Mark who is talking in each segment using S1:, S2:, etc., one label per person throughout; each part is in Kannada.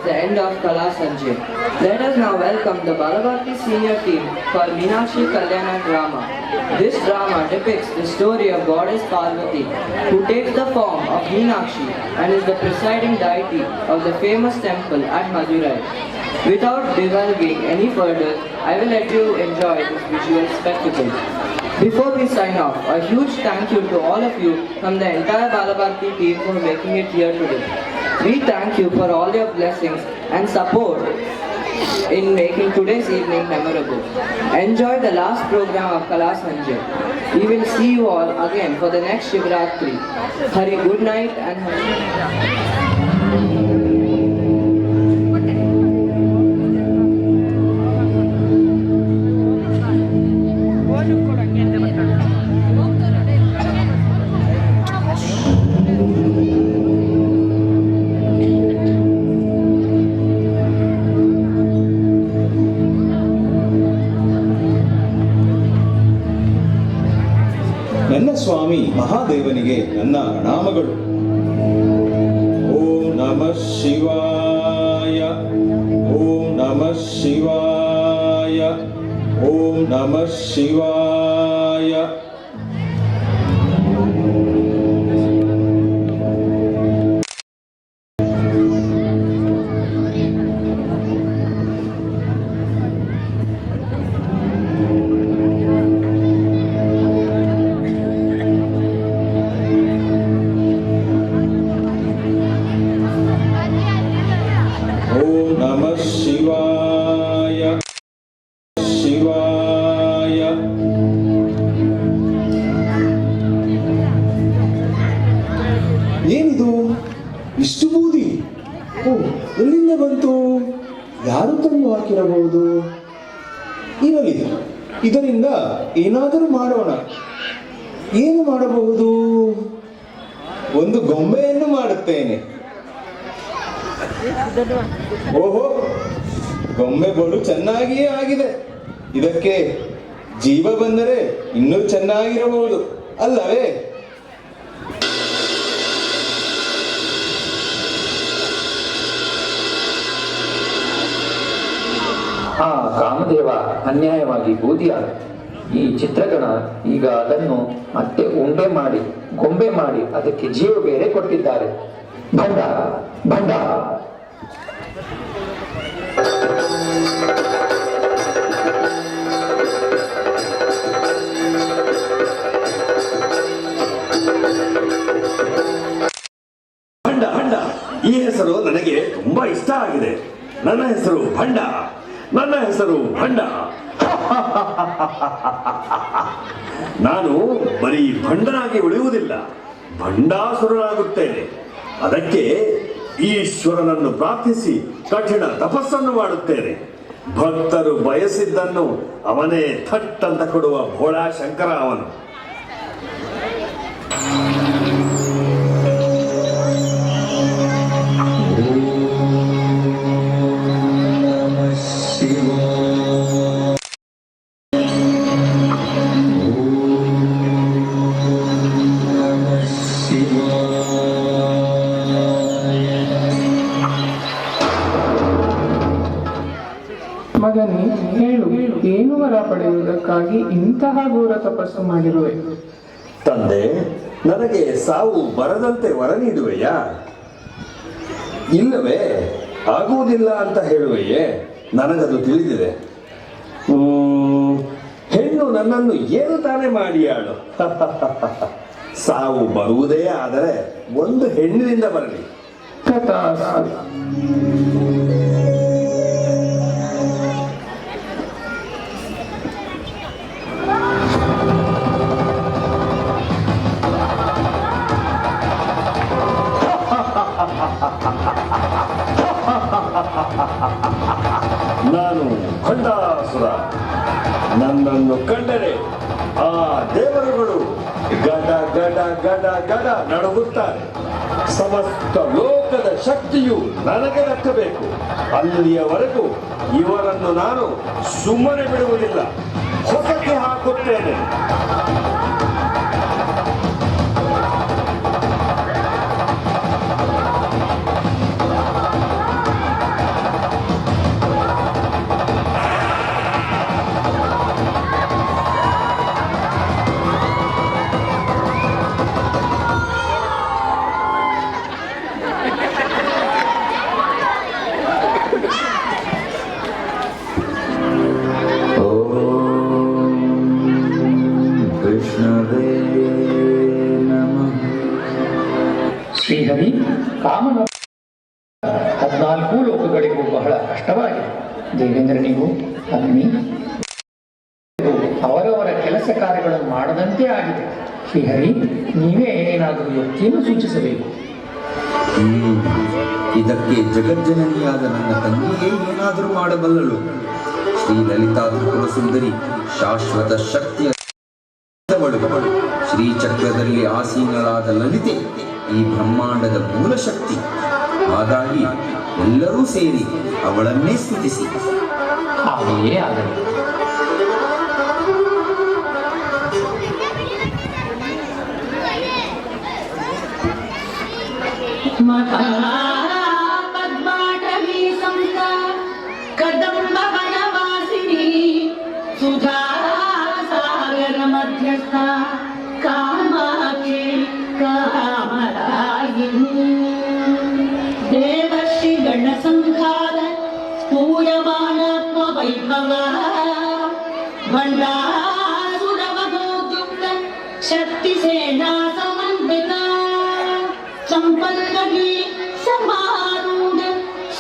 S1: the end of Kala Sanjay. Let us now welcome the Balabharti senior team for Meenakshi Kalyana drama. This drama depicts the story of goddess Parvati, who takes the form of Meenakshi and is the presiding deity of the famous temple at Madurai. Without divulging any further, I will let you enjoy this visual spectacle. Before we sign off, a huge thank you to all of you from the entire Balabharti team for making it here today. We thank you for all your blessings and support in making today's evening memorable. Enjoy the last program of Kala Sanjay. We will see you all again for the next Shivratri. Hari, good night and
S2: ನನ್ನ ಸ್ವಾಮಿ ಮಹಾದೇವನಿಗೆ ನನ್ನ ಪ್ರಣಾಮಗಳು. ಓಂ ನಮಃ ಶಿವಾಯ, ಓಂ ನಮಃ ಶಿವಾಯ, ಓಂ ನಮಃ ಶಿವಾಯ. ಏನಿದು ಇಷ್ಟು ಬೂದಿ? ಓ, ಎಲ್ಲಿಂದ ಬಂತು? ಯಾರು ತಂದು ಹಾಕಿರಬಹುದು? ಇರಲಿ, ಇದರಿಂದ ಏನಾದರೂ ಮಾಡೋಣ. ಏನು ಮಾಡಬಹುದು? ಒಂದು ಗೊಂಬೆಯನ್ನು ಮಾಡುತ್ತೇನೆ. ಓಹೋ, ಗೊಂಬೆ ಬಲು ಚೆನ್ನಾಗಿಯೇ ಆಗಿದೆ. ಇದಕ್ಕೆ ಜೀವ ಬಂದರೆ ಇನ್ನೂ ಚೆನ್ನಾಗಿರಬಹುದು ಅಲ್ಲವೇ?
S3: ಆ ಕಾಮದೇವ ಅನ್ಯಾಯವಾಗಿ ಬೂದಿಯಾದ. ಈ ಚಿತ್ರಗಣ ಈಗ ಅದನ್ನು ಮತ್ತೆ ಉಂಡೆ ಮಾಡಿ ಗೊಂಬೆ ಮಾಡಿ ಅದಕ್ಕೆ ಜೀವ ಬೇರೆ ಕೊಟ್ಟಿದ್ದಾರೆ. ಭಂಡ ಭಂಡ.
S4: ಭಂಡ ಭಂಡ, ಈ ಹೆಸರು ನನಗೆ ತುಂಬಾ ಇಷ್ಟ ಆಗಿದೆ. ನನ್ನ ಹೆಸರು ಭಂಡ, ನನ್ನ ಹೆಸರು ಭಂಡ. ನಾನು ಬರೀ ಭಂಡನಾಗಿ ಉಳಿಯುವುದಿಲ್ಲ, ಭಂಡಾಸುರನಾಗುತ್ತೇನೆ. ಅದಕ್ಕೆ ಈಶ್ವರನನ್ನು ಪ್ರಾರ್ಥಿಸಿ ಕಠಿಣ ತಪಸ್ಸನ್ನು ಮಾಡುತ್ತೇನೆ. ಭಕ್ತರು ಬಯಸಿದ್ದನ್ನು ಅವನೇ ಥಟ್ ಅಂತ ಕೊಡುವ ಭೋಳಾ ಶಂಕರ ಅವನು.
S5: ಮಗನೇ, ಹೇಳು, ಏನು ವರ ಪಡೆಯುವುದಕ್ಕಾಗಿ ಇಂತಹ ಘೋರ ತಪಸ್ಸು ಮಾಡಿರುವೆ?
S4: ತಂದೆ, ನನಗೆ ಸಾವು ಬರದಂತೆ ವರ ನೀಡುವೆಯಾ? ಇಲ್ಲವೇ ಆಗುವುದಿಲ್ಲ ಅಂತ ಹೇಳುವೆಯೇ? ನನಗದು ತಿಳಿದಿದೆ. ಹೆಣ್ಣು ನನ್ನನ್ನು ಏನು ತಾನೇ ಮಾಡಿಯಾಳು? ಸಾವು ಬರುವುದೇ ಆದರೆ ಒಂದು ಹೆಣ್ಣಿನಿಂದ ಬರಲಿ.
S5: ತಥಾಸ್ತು.
S4: ನಾನು ಭಂಡಾಸುರ. ನನ್ನನ್ನು ಕಂಡರೆ ಆ ದೇವರುಗಳು ಗಡ ಗಡ ಗಡ ಗಡ ನಡುಗುತ್ತಾರೆ. ಸಮಸ್ತ ಲೋಕದ ಶಕ್ತಿಯು ನನಗೆ ದಕ್ಕಬೇಕು. ಅಲ್ಲಿಯವರೆಗೂ ಇವರನ್ನು ನಾನು ಸುಮ್ಮನೆ ಬಿಡುವುದಿಲ್ಲ, ಹೊಸಕ್ಕೆ ಹಾಕುತ್ತೇನೆ.
S6: ವಿಷ್ಣವೇ ನಮಃ.
S3: ಶ್ರೀಹರಿ ಕಾಮನ 14 ಲೋಕಗಳಿಗೂ ಬಹಳ ಕಷ್ಟವಾಗಿದೆ. ದೇವೇಂದ್ರನಿಗೂ ಅಗ್ನಿ ಅವರವರ ಕೆಲಸ ಕಾರ್ಯಗಳನ್ನು ಮಾಡದಂತೆ ಆಗಿದೆ. ಶ್ರೀಹರಿ ನೀವೇ ಏನಾದರೂ ಯುಕ್ತಿಯನ್ನು ಸೂಚಿಸಬೇಕು.
S6: ಇದಕ್ಕೆ ಜಗಜ್ಜನನಿಯಾದ ನನ್ನ ತಂಗಿಯೇ ಏನಾದರೂ ಮಾಡಬಲ್ಲಳು. ಶ್ರೀ ಲಲಿತಾ ತ್ರಿಪುರ ಸುಂದರಿ ಶಾಶ್ವತ ಶಕ್ತಿಯ ಶ್ರೀಚಕ್ರದಲ್ಲಿ ಆಸೀನಳಾದ ಲಲಿತೆ ಈ ಬ್ರಹ್ಮಾಂಡದ ಮೂಲ ಶಕ್ತಿ. ಹಾಗಾಗಿ ಎಲ್ಲರೂ ಸೇರಿ ಅವಳನ್ನೇ ಸ್ತುತಿಸಿ.
S3: ಹಾಗೆಯೇ ಆಗಲಿ.
S7: ಪದ್ಮಾಟವಿ ಸಂತ ಕದಂಬ ವನವಾಸಿನಿ ಸುಧಾ ಸಾಗರ ಮಧ್ಯಸ್ಥ ಕಾಮಾಕ್ಷಿ ಕಾಮರಾಗಿನಿ ದೇವಶ್ರೀ ಗಣ ಸಂಹಾರ ಸ್ತೂಯಮಾನಾತ್ಮ ವೈಭವ ಭಂಡಾಸುರವಧೋದ್ಯುಕ್ತ ಶಕ್ತಿ ಸೇನಾ ಸಮನ್ವಿತ ಸಂಪಲ್ಕಿ ಸಮಾರೂಢ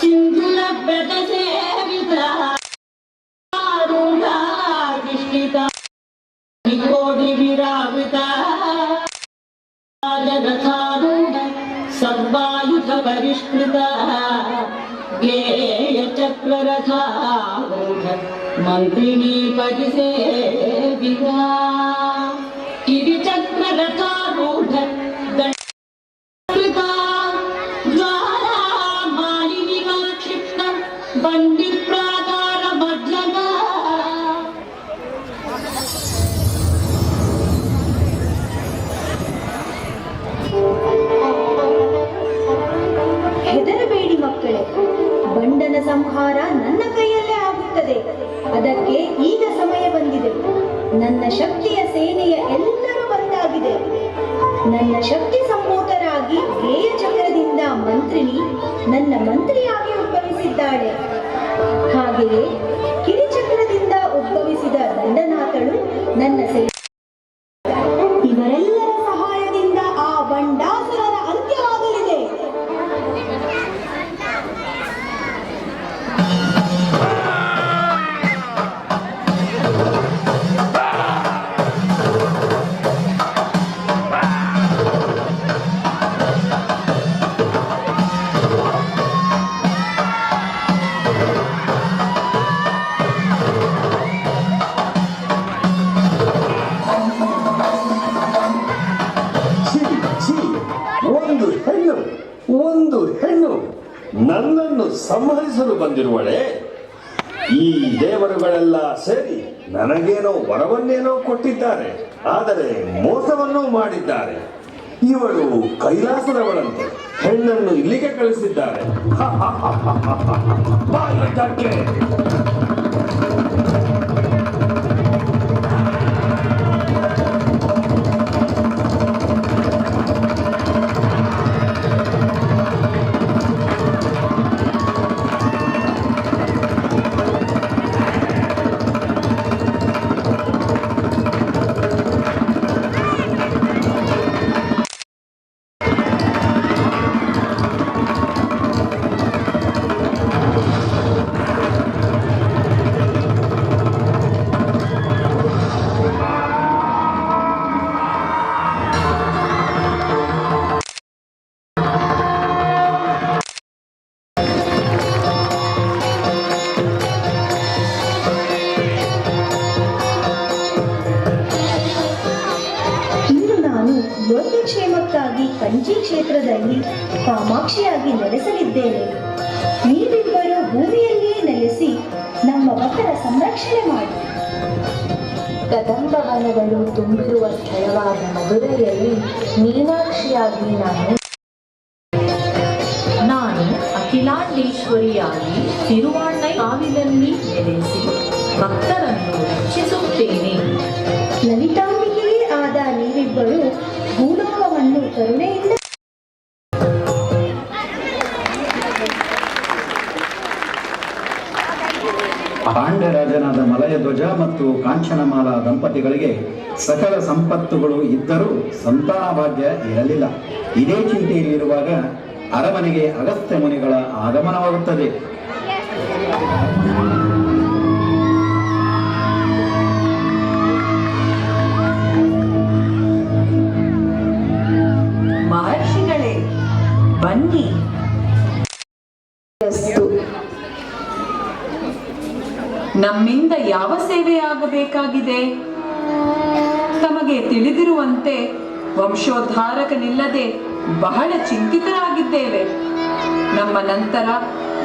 S7: ಸಿಂಧುಲ ವ್ರತ ಸೇವಿತ ಆರೂಢಾಧಿಷ್ಠಿತ ಕೋಟಿ ವಿರಾವಿತ ಜಗತಾರೂಢ ಸರ್ವಾಯುಧ ಪರಿಷ್ಕೃತ ಜ್ಞೇಯ ಚಕ್ರರಥಾರೂಢ ಮಂತ್ರಿಣೀ ಪರಿಸೇವಿತ ಕಿರಿ ಚಕ್ರರಥಾರೂಢ ಬಂದಿಪ್ರಾಕಾರ ಮಧ್ಯದ
S8: ಹೆದರಬೇಡಿ ಮಕ್ಕಳೇ, ಬಂಡನ ಸಂಹಾರ ನನ್ನ ಕೈಯಲ್ಲೇ ಆಗುತ್ತದೆ. ಅದಕ್ಕೆ ಈಗ ಸಮಯ ಬಂದಿದೆ. ನನ್ನ ಶಕ್ತಿಯ ಸೇನೆಯ ಎಲ್ಲರೂ ಬಂದಾಗಿದೆ. ನನ್ನ ಶಕ್ತಿ ಸಂಭೂತರಾಗಿ ಜ್ಞೇಯ ಚಕ್ರದಿಂದ ಮಂತ್ರಿನಿ ನನ್ನ ಮಂತ್ರಿಯಾಗಿ ಉದ್ಭವಿಸಿದ್ದಾಳೆ. ಹಾಗೆಯೇ ಕಿರಿಚಕ್ರದಿಂದ ಉದ್ಭವಿಸಿದ ದಂಡನಾಥಳು ನನ್ನ ಸೇನೆ. ಇವರೆಲ್ಲರ ಸಹಾಯದಿಂದ ಆ ಬಂಡಾಸುರನ ಅಂತ್ಯವಾಗಲಿದೆ.
S4: ಒಂದು ಹೆಣ್ಣು ನನ್ನನ್ನು ಸಂಹರಿಸಲು ಬಂದಿರುವಳೆ. ಈ ದೇವರುಗಳೆಲ್ಲ ಸೇರಿ ನನಗೇನೋ ವರವನ್ನೇನೋ ಕೊಟ್ಟಿದ್ದಾರೆ, ಆದರೆ ಮೋಸವನ್ನೂ ಮಾಡಿದ್ದಾರೆ. ಇವಳು ಕೈಲಾಸದವಳಂತೆ ಹೆಣ್ಣನ್ನು ಇಲ್ಲಿಗೆ ಕಳಿಸಿದ್ದಾರೆ. ಬಾಯ್ ಯೋಗಕ್ಷೇಮಕ್ಕಾಗಿ ಕಂಚಿ ಕ್ಷೇತ್ರದಲ್ಲಿ ಕಾಮಾಕ್ಷಿಯಾಗಿ ನೆಲೆಸಲಿದ್ದೇನೆ. ನೀವಿಬ್ಬರು ಭೂಮಿಯಲ್ಲಿಯೇ ನೆಲೆಸಿ ನಮ್ಮ ಭಕ್ತರ ಸಂರಕ್ಷಣೆ ಮಾಡಿ.
S9: ಕದಂಬವನಗಳು ತುಂಬಿರುವ ಸ್ಥಳವಾದ ಮಧುರೆಯಲ್ಲಿ ಮೀನಾಕ್ಷಿಯಾಗಿ ನಾನು ಅಖಿಲಾಂಡೇಶ್ವರಿಯಾಗಿ ತಿರುವಾಣ್ಣೈ ಕಾವಿನಲ್ಲಿ ನೆಲೆಸಿ ಭಕ್ತರನ್ನು ರಕ್ಷಿಸುತ್ತೇನೆ.
S8: ಲಲಿತಾಂಬಿಕೆಯೇ ಆದ ನೀವಿಬ್ಬರು ಭೂಲೋಕವನ್ನು ಕರುಣೆಯಿಂದ
S10: ಪಾಂಡ್ಯರಾಜನಾದ ಮಲಯಧ್ವಜ ಧ್ವಜ ಮತ್ತು ಕಾಂಚನಮಾಲಾ ದಂಪತಿಗಳಿಗೆ ಸಕಲ ಸಂಪತ್ತುಗಳು ಇದ್ದರೂ ಸಂತಾನ ಭಾಗ್ಯ ಇರಲಿಲ್ಲ. ಇದೇ ಚಿಂತೆಯಲ್ಲಿರುವಾಗ ಅರಮನೆಗೆ ಅಗಸ್ತ್ಯ ಮುನಿಗಳ ಆಗಮನವಾಗುತ್ತದೆ.
S9: ಮಹರ್ಷಿಗಳೇ ಬನ್ನಿ. ನಮ್ಮಿಂದ ಯಾವ ಸೇವೆ ಆಗಬೇಕಾಗಿದೆ? ತಮಗೆ ತಿಳಿದಿರುವಂತೆ ವಂಶೋದ್ಧಾರಕನಿಲ್ಲದೆ ಬಹಳ ಚಿಂತಿತರಾಗಿದ್ದೇವೆ. ನಮ್ಮ ನಂತರ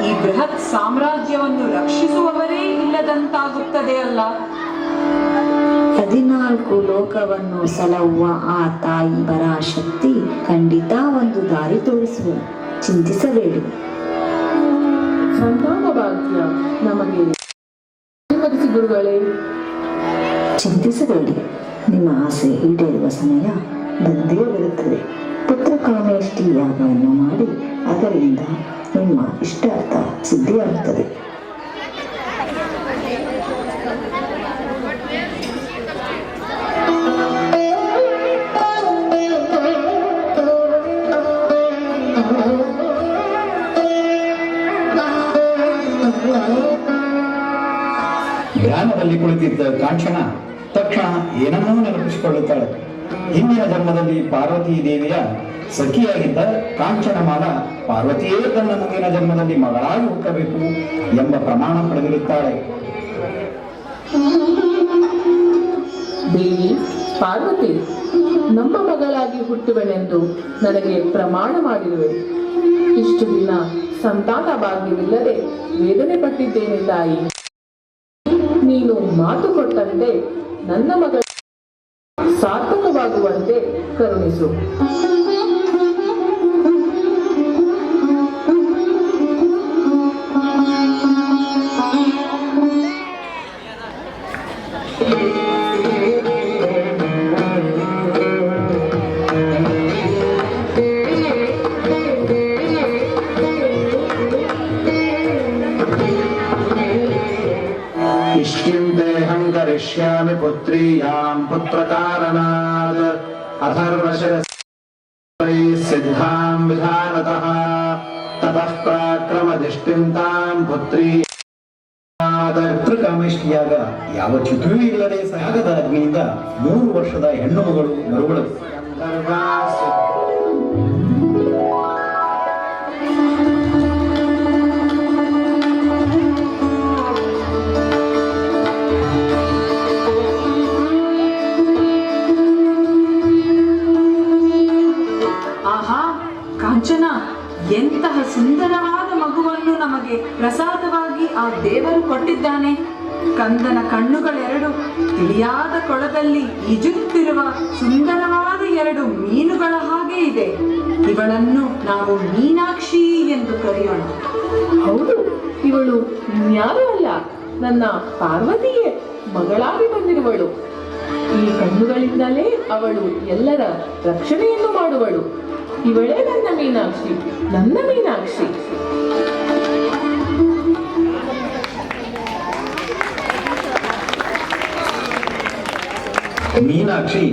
S9: ಈ ಬೃಹತ್ ಸಾಮ್ರಾಜ್ಯವನ್ನು ರಕ್ಷಿಸುವವರೇ ಇಲ್ಲದಂತಾಗುತ್ತದೆ ಅಲ್ಲ.
S11: 14 ಲೋಕವನ್ನು ಸಲಹುವ ಆ ತಾಯಿ ಪರಾಶಕ್ತಿ ಖಂಡಿತ ಒಂದು ದಾರಿ ತೋರಿಸುವ. ಚಿಂತಿಸಬೇಡಿ.
S5: ಸಂತಾನ ಭಾಗ್ಯ ನಮಗೆ ಗುರುಗಳೇ.
S11: ಚಿಂತಿಸಬೇಡಿ, ನಿಮ್ಮ ಆಸೆ ಈಡೇರುವ ಸಮಯ ಬಂದೇ ಬರುತ್ತದೆ. ಪುತ್ರ ಕಾಮೇಷ್ಟಿ ಯಾಗವನ್ನು ಮಾಡಿ ಅದರಿಂದ ನಿಮ್ಮ ಇಷ್ಟಾರ್ಥ ಸಿದ್ಧಿಯಾಗುತ್ತದೆ.
S10: ಧ್ಯಾನದಲ್ಲಿ ಕುಳಿತಿದ್ದ ಕಾಂಚನ ತಕ್ಷಣ ಏನನ್ನೂ ನೆನಪಿಸಿಕೊಳ್ಳುತ್ತಾಳೆ. ಹಿಂದಿನ ಜನ್ಮದಲ್ಲಿ ಪಾರ್ವತೀ ದೇವಿಯ ಸಖಿಯಾಗಿದ್ದ ಕಾಂಚನಮಾಲ ಪಾರ್ವತಿಯೇ ತನ್ನ ಮುಂದಿನ ಜನ್ಮದಲ್ಲಿ ಮಗಳಾಗಿ ಹುಟ್ಟಬೇಕು ಎಂಬ ಪ್ರಮಾಣ ಪಡೆದಿರುತ್ತಾಳೆ.
S5: ದೇವಿ ಪಾರ್ವತಿ, ನಮ್ಮ ಮಗಳಾಗಿ ಹುಟ್ಟುವೆನೆಂದು ನನಗೆ ಪ್ರಮಾಣ ಮಾಡಿರುವೆ. ಇಷ್ಟು ದಿನ ಸಂತಾನ ಭಾಗ್ಯವಿಲ್ಲದೆ ವೇದನೆ ಪಟ್ಟಿದ್ದೇನೆ ತಾಯಿ. ನೀನು ಮಾತು ಕೊಟ್ಟಂತೆ ನನ್ನ ಮಗಳ ಸಾರ್ಥಕವಾಗುವಂತೆ ಕರುಣಿಸು.
S10: ಕರಿಷ್ಯಾಮಿ ಪುತ್ರೀಯಾಂ ಪುತ್ರಕಾರಣಾತ್ ಅಥರ್ವಶಿರಸ್ಸೈ ಸಿದ್ಧಾಂ ವಿಧಾನತಃ ತತಃ ಪ್ರಾಕ್ರಮದಿಷ್ಟಿಂ ತಾಂ ಪುತ್ರೀ. ಪುತ್ರಕಾಮೇಷ್ಟಿಯಾಗ ಯಾವ ಚ್ಯುತಿಯೂ ಇಲ್ಲದೆ ಯಾಗದ ಅಗ್ನಿಯಿಂದ 3 ವರ್ಷದ ಹೆಣ್ಣು ಮಗಳು ಮರುಗಳು.
S9: ಕಾಂಚನ, ಎಂತಹ ಸುಂದರವಾದ ಮಗುವನ್ನು ನಮಗೆ ಪ್ರಸಾದವಾಗಿ ಆ ದೇವರು ಕೊಟ್ಟಿದ್ದಾನೆ. ಕಂದನ ಕಣ್ಣುಗಳೆರಡು ತಿಳಿಯಾದ ಕೊಳದಲ್ಲಿ ಈಜುತ್ತಿರುವ ಸುಂದರವಾದ 2 ಮೀನುಗಳ ಹಾಗೆ ಇದೆ. ಇವಳನ್ನು ನಾವು ಮೀನಾಕ್ಷಿ ಎಂದು ಕರೆಯೋಣ.
S5: ಹೌದು, ಇವಳು ಯಾರೂ ಅಲ್ಲ, ನನ್ನ ಪಾರ್ವತಿಯೇ ಮಗಳಾಗಿ ಬಂದಿರುವಳು. ಈ ಕಣ್ಣುಗಳಿಂದಲೇ ಅವಳು ಎಲ್ಲರ ರಕ್ಷಣೆಯನ್ನು ಮಾಡುವಳು. ಇವಳೇ ನನ್ನ ಮೀನಾಕ್ಷಿ, ನನ್ನ ಮೀನಾಕ್ಷಿ.
S10: ಮೀನಾಕ್ಷಿ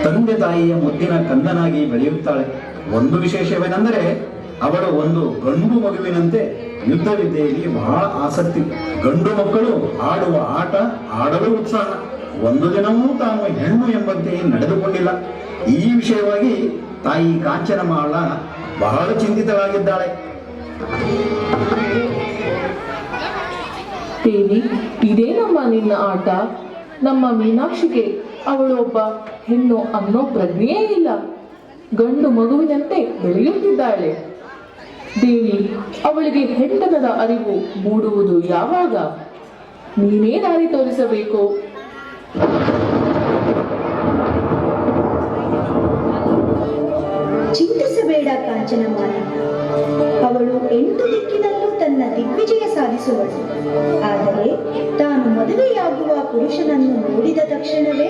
S10: ತಂದೆ ತಾಯಿಯ ಮುದ್ದಿನ ಕಂದನಾಗಿ ಬೆಳೆಯುತ್ತಾಳೆ. ಒಂದು ವಿಶೇಷವೇನೆಂದರೆ ಅವಳು ಒಂದು ಗಂಡು ಮಗುವಿನಂತೆ ಯುದ್ಧ ವಿದ್ಯೆಯಲ್ಲಿ ಬಹಳ ಆಸಕ್ತಿ. ಗಂಡು ಮಕ್ಕಳು ಆಡುವ ಆಟ ಆಡಲು ಉತ್ಸಾಹ. ಒಂದು ದಿನವೂ ತಾನು ಹೆಣ್ಣು ಎಂಬಂತೆ ನಡೆದುಕೊಂಡಿಲ್ಲ. ಈ ವಿಷಯವಾಗಿ ತಾಯಿ ಕಾಂಚನಮಾಲ ಬಹಳ ಚಿಂತಿತಳಾಗಿದ್ದಾಳೆ.
S5: ದೇವಿ, ಇದೇನಮ್ಮ ನಿನ್ನ ಆಟ? ನಮ್ಮ ಮೀನಾಕ್ಷಿಗೆ ಅವಳು ಒಬ್ಬ ಹೆಣ್ಣು ಅನ್ನೋ ಪ್ರಜ್ಞೆಯೇ ಇಲ್ಲ. ಗಂಡು ಮಗುವಿನಂತೆ ಬೆಳೆಯುತ್ತಿದ್ದಾಳೆ. ದೇವಿ, ಅವಳಿಗೆ ಹೆಂಡತನದ ಅರಿವು ಮೂಡುವುದು ಯಾವಾಗ? ನೀನೇ ದಾರಿ ತೋರಿಸಬೇಕು.
S8: ಚಿಂತಿಸಬೇಡ ಕಾಂಚನಮಾಲ, ಅವಳು 8 ದಿಕ್ಕಿನಲ್ಲೂ ತನ್ನ ದಿಗ್ವಿಜಯ ಸಾಧಿಸುವಳು. ಆದರೆ ತಾನು ಮದುವೆಯಾಗುವ ಪುರುಷನನ್ನು ನೋಡಿದ ತಕ್ಷಣವೇ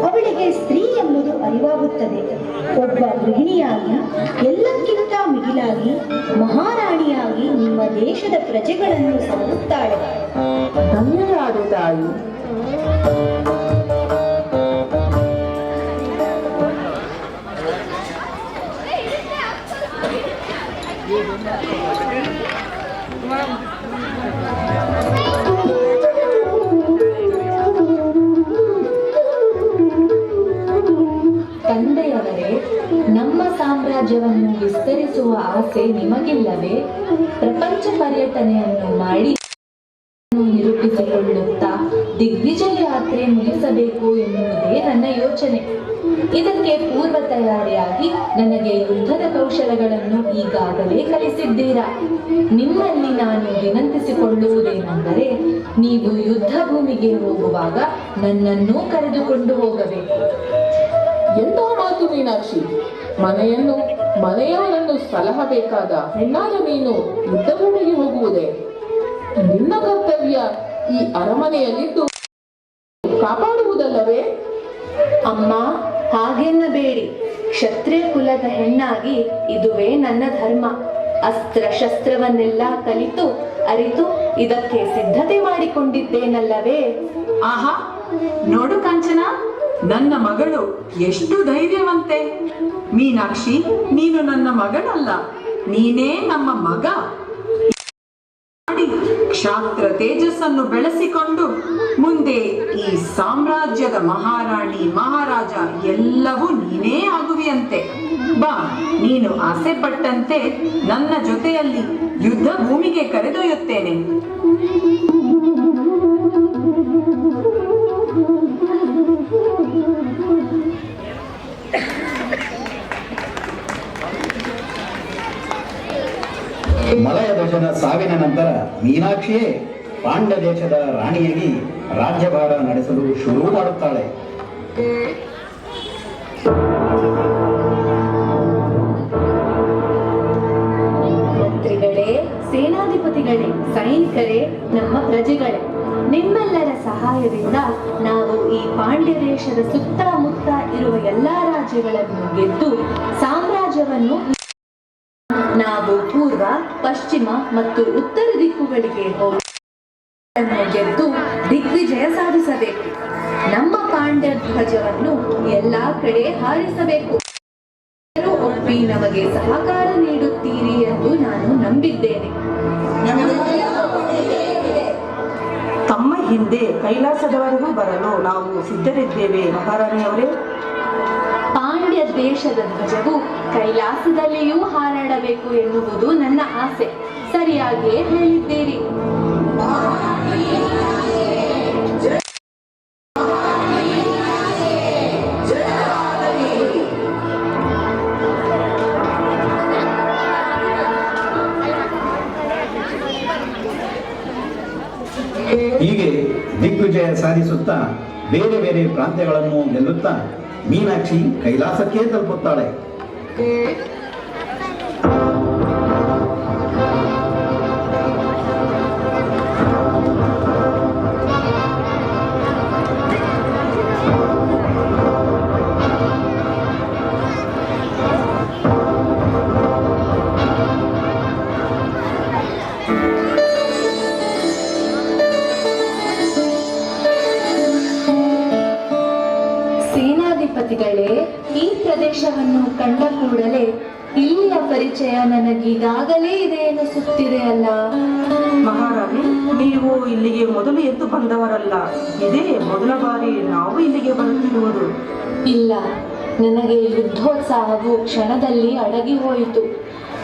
S8: ಅವಳಿಗೆ ಸ್ತ್ರೀ ಎಂಬುದು ಅರಿವಾಗುತ್ತದೆ. ಒಬ್ಬ ಗೃಹಿಣಿಯಾಗಿ, ಎಲ್ಲಕ್ಕಿಂತ ಮಿಗಿಲಾಗಿ ಮಹಾರಾಣಿಯಾಗಿ ನಿಮ್ಮ ದೇಶದ ಪ್ರಜೆಗಳನ್ನು ಸಾರುತ್ತಾಳೆ.
S5: ಧನ್ಯರಾದ ತಾಯಿ,
S12: ತಂದೆಯವರೇ, ನಮ್ಮ ಸಾಮ್ರಾಜ್ಯವನ್ನು ವಿಸ್ತರಿಸುವ ಆಸೆ ನಿಮಗಿಲ್ಲವೇ? ಪ್ರಪಂಚ ಪರ್ಯಟನೆಯನ್ನು ಮಾಡಿ ನಿರೂಪಿಸಿಕೊಳ್ಳುತ್ತಾ ದಿಗ್ವಿಜಯ ಯಾತ್ರೆ ಮುಗಿಸಬೇಕು ಎನ್ನುವುದೇ ನನ್ನ ಯೋಚನೆ. ಇದಕ್ಕೆ ಪೂರ್ವ ತಯಾರಿಯಾಗಿ ನನಗೆ ಯುದ್ಧದ ಕೌಶಲಗಳನ್ನು ಈಗಾಗಲೇ ಕಲಿಸಿದ್ದೀರಾ. ನಿಮ್ಮಲ್ಲಿ ನಾನು ವಿನಂತಿಸಿಕೊಳ್ಳುವುದೇನೆಂದರೆ, ನೀವು ಯುದ್ಧ ಭೂಮಿಗೆ ಹೋಗುವಾಗ ನನ್ನನ್ನೂ ಕರೆದುಕೊಂಡು ಹೋಗಬೇಕು.
S5: ಎಂತಹ ಮಾತು ಮೀನಾಕ್ಷಿ! ಮನೆಯವರನ್ನು ಸಲಹಬೇಕಾದ ಹೆಣ್ಣಾದ ನೀನು ಯುದ್ಧಭೂಮಿಗೆ ಹೋಗುವುದೇ? ನಿನ್ನ ಕರ್ತವ್ಯ ಈ ಅರಮನೆಯಲ್ಲಿದ್ದು ಕಾಪಾಡುವುದಲ್ಲವೇ?
S12: ಅಮ್ಮ, ಹಾಗೆನ್ನಬೇಡಿ. ಕ್ಷತ್ರಿಯ ಕುಲದ ಹೆಣ್ಣಾಗಿ ಇದುವೇ ನನ್ನ ಧರ್ಮ. ಅಸ್ತ್ರ ಶಸ್ತ್ರವನ್ನೆಲ್ಲ ಕಲಿತು ಅರಿತು ಇದಕ್ಕೆ ಸಿದ್ಧತೆ ಮಾಡಿಕೊಂಡಿದ್ದೇನಲ್ಲವೇ?
S9: ಆಹಾ, ನೋಡು ಕಾಂಚನ, ನನ್ನ ಮಗಳು ಎಷ್ಟು ಧೈರ್ಯವಂತೆ. ಮೀನಾಕ್ಷಿ, ನೀನು ನನ್ನ ಮಗಳಲ್ಲ, ನೀನೇ ನಮ್ಮ ಮಗ. ಕ್ಷಾತ್ರ ತೇಜಸ್ಸನ್ನು ಬೆಳೆಸಿಕೊಂಡು ಮುಂದೆ ಈ ಸಾಮ್ರಾಜ್ಯದ ಮಹಾರಾಣಿ ಮಹಾರಾಜ ಎಲ್ಲವೂ ನೀನೇ ಆಗುವಿಯಂತೆ. ಬಾ, ನೀನು ಆಸೆ ಪಟ್ಟಂತೆ ನನ್ನ ಜೊತೆಯಲ್ಲಿ ಯುದ್ಧ ಭೂಮಿಗೆ ಕರೆದೊಯ್ಯುತ್ತೇನೆ.
S10: ಮಲಯಧ್ವಜನ ಸಾವಿನ ನಂತರ ಮೀನಾಕ್ಷಿಯೇ ಪಾಂಡ್ಯ ದೇಶದ ರಾಣಿಯಾಗಿ ರಾಜ್ಯಭಾರ ನಡೆಸಲು ಶುರು ಮಾಡುತ್ತಾಳೆ.
S12: ಮಂತ್ರಿಗಳೇ, ಸೇನಾಧಿಪತಿಗಳೇ, ಸೈನಿಕರೇ, ನಮ್ಮ ಪ್ರಜೆಗಳೇ, ನಿಮ್ಮೆಲ್ಲರ ಸಹಾಯದಿಂದ ನಾವು ಈ ಪಾಂಡ್ಯ ದೇಶದ ಸುತ್ತಮುತ್ತ ಇರುವ ಎಲ್ಲಾ ರಾಜ್ಯಗಳನ್ನು ಗೆದ್ದು ಸಾಮ್ರಾಜ್ಯವನ್ನು ನಾವು ಪೂರ್ವ, ಪಶ್ಚಿಮ ಮತ್ತು ಉತ್ತರ ದಿಕ್ಕುಗಳಿಗೆ ಹೋಗಿ ಗೆದ್ದು ದಿಗ್ವಿಜಯ ಸಾಧಿಸಬೇಕು. ನಮ್ಮ ಪಾಂಡ್ಯ ಧ್ವಜವನ್ನು ಎಲ್ಲಾ ಕಡೆ ಹಾರಿಸಬೇಕು. ಒಪ್ಪಿ ನಮಗೆ ಸಹಕಾರ ನೀಡುತ್ತೀರಿ ಎಂದು ನಾನು ನಂಬಿದ್ದೇನೆ.
S13: ತಮ್ಮ ಹಿಂದೆ ಕೈಲಾಸದವರೆಗೂ ಬರಲು ನಾವು ಸಿದ್ಧರಿದ್ದೇವೆ ಮಹಾರಾಣಿಯವರೇ.
S12: ಪಾಂಡ್ಯ ದೇಶದ ಧ್ವಜವು ಕೈಲಾಸದಲ್ಲಿಯೂ ಹಾರಾಡಬೇಕು ಎನ್ನುವುದು ನನ್ನ ಆಸೆ. ಸರಿಯಾಗಿಯೇ ಹೇಳಿದ್ದೀರಿ.
S10: ಹೀಗೆ ದಿಗ್ವಿಜಯ ಸಾಧಿಸುತ್ತಾ ಬೇರೆ ಬೇರೆ ಪ್ರಾಂತ್ಯಗಳನ್ನು ಗೆಲ್ಲುತ್ತಾ ಮೀನಾಕ್ಷಿ ಕೈಲಾಸಕ್ಕೆ ತಲುಪುತ್ತಾಳೆ.
S12: ಸೇನಾಧಿಪತಿಗಳೇ, ಈ ಪ್ರದೇಶವನ್ನು ಕಂಡ ಕೂಡಲೇ ಇಲ್ಲಿಯ ಪರಿಚಯ ನನಗೀಗಾಗಲೇ ಇದೆ ಎನಿಸುತ್ತಿದೆ ಅಲ್ಲ?
S13: ಮಹಾರಾಣಿ, ನೀವು ಇಲ್ಲಿಗೆ ಮೊದಲು ಎದ್ದು ಬಂದವರಲ್ಲ. ಇದೇ ಮೊದಲ ಬಾರಿ ನಾವು ಇಲ್ಲಿಗೆ ಬರುತ್ತಿರುವುದು.
S12: ಇಲ್ಲ, ನನಗೆ ಯುದ್ಧೋತ್ಸಾಹವು ಕ್ಷಣದಲ್ಲಿ ಅಡಗಿ ಹೋಯಿತು.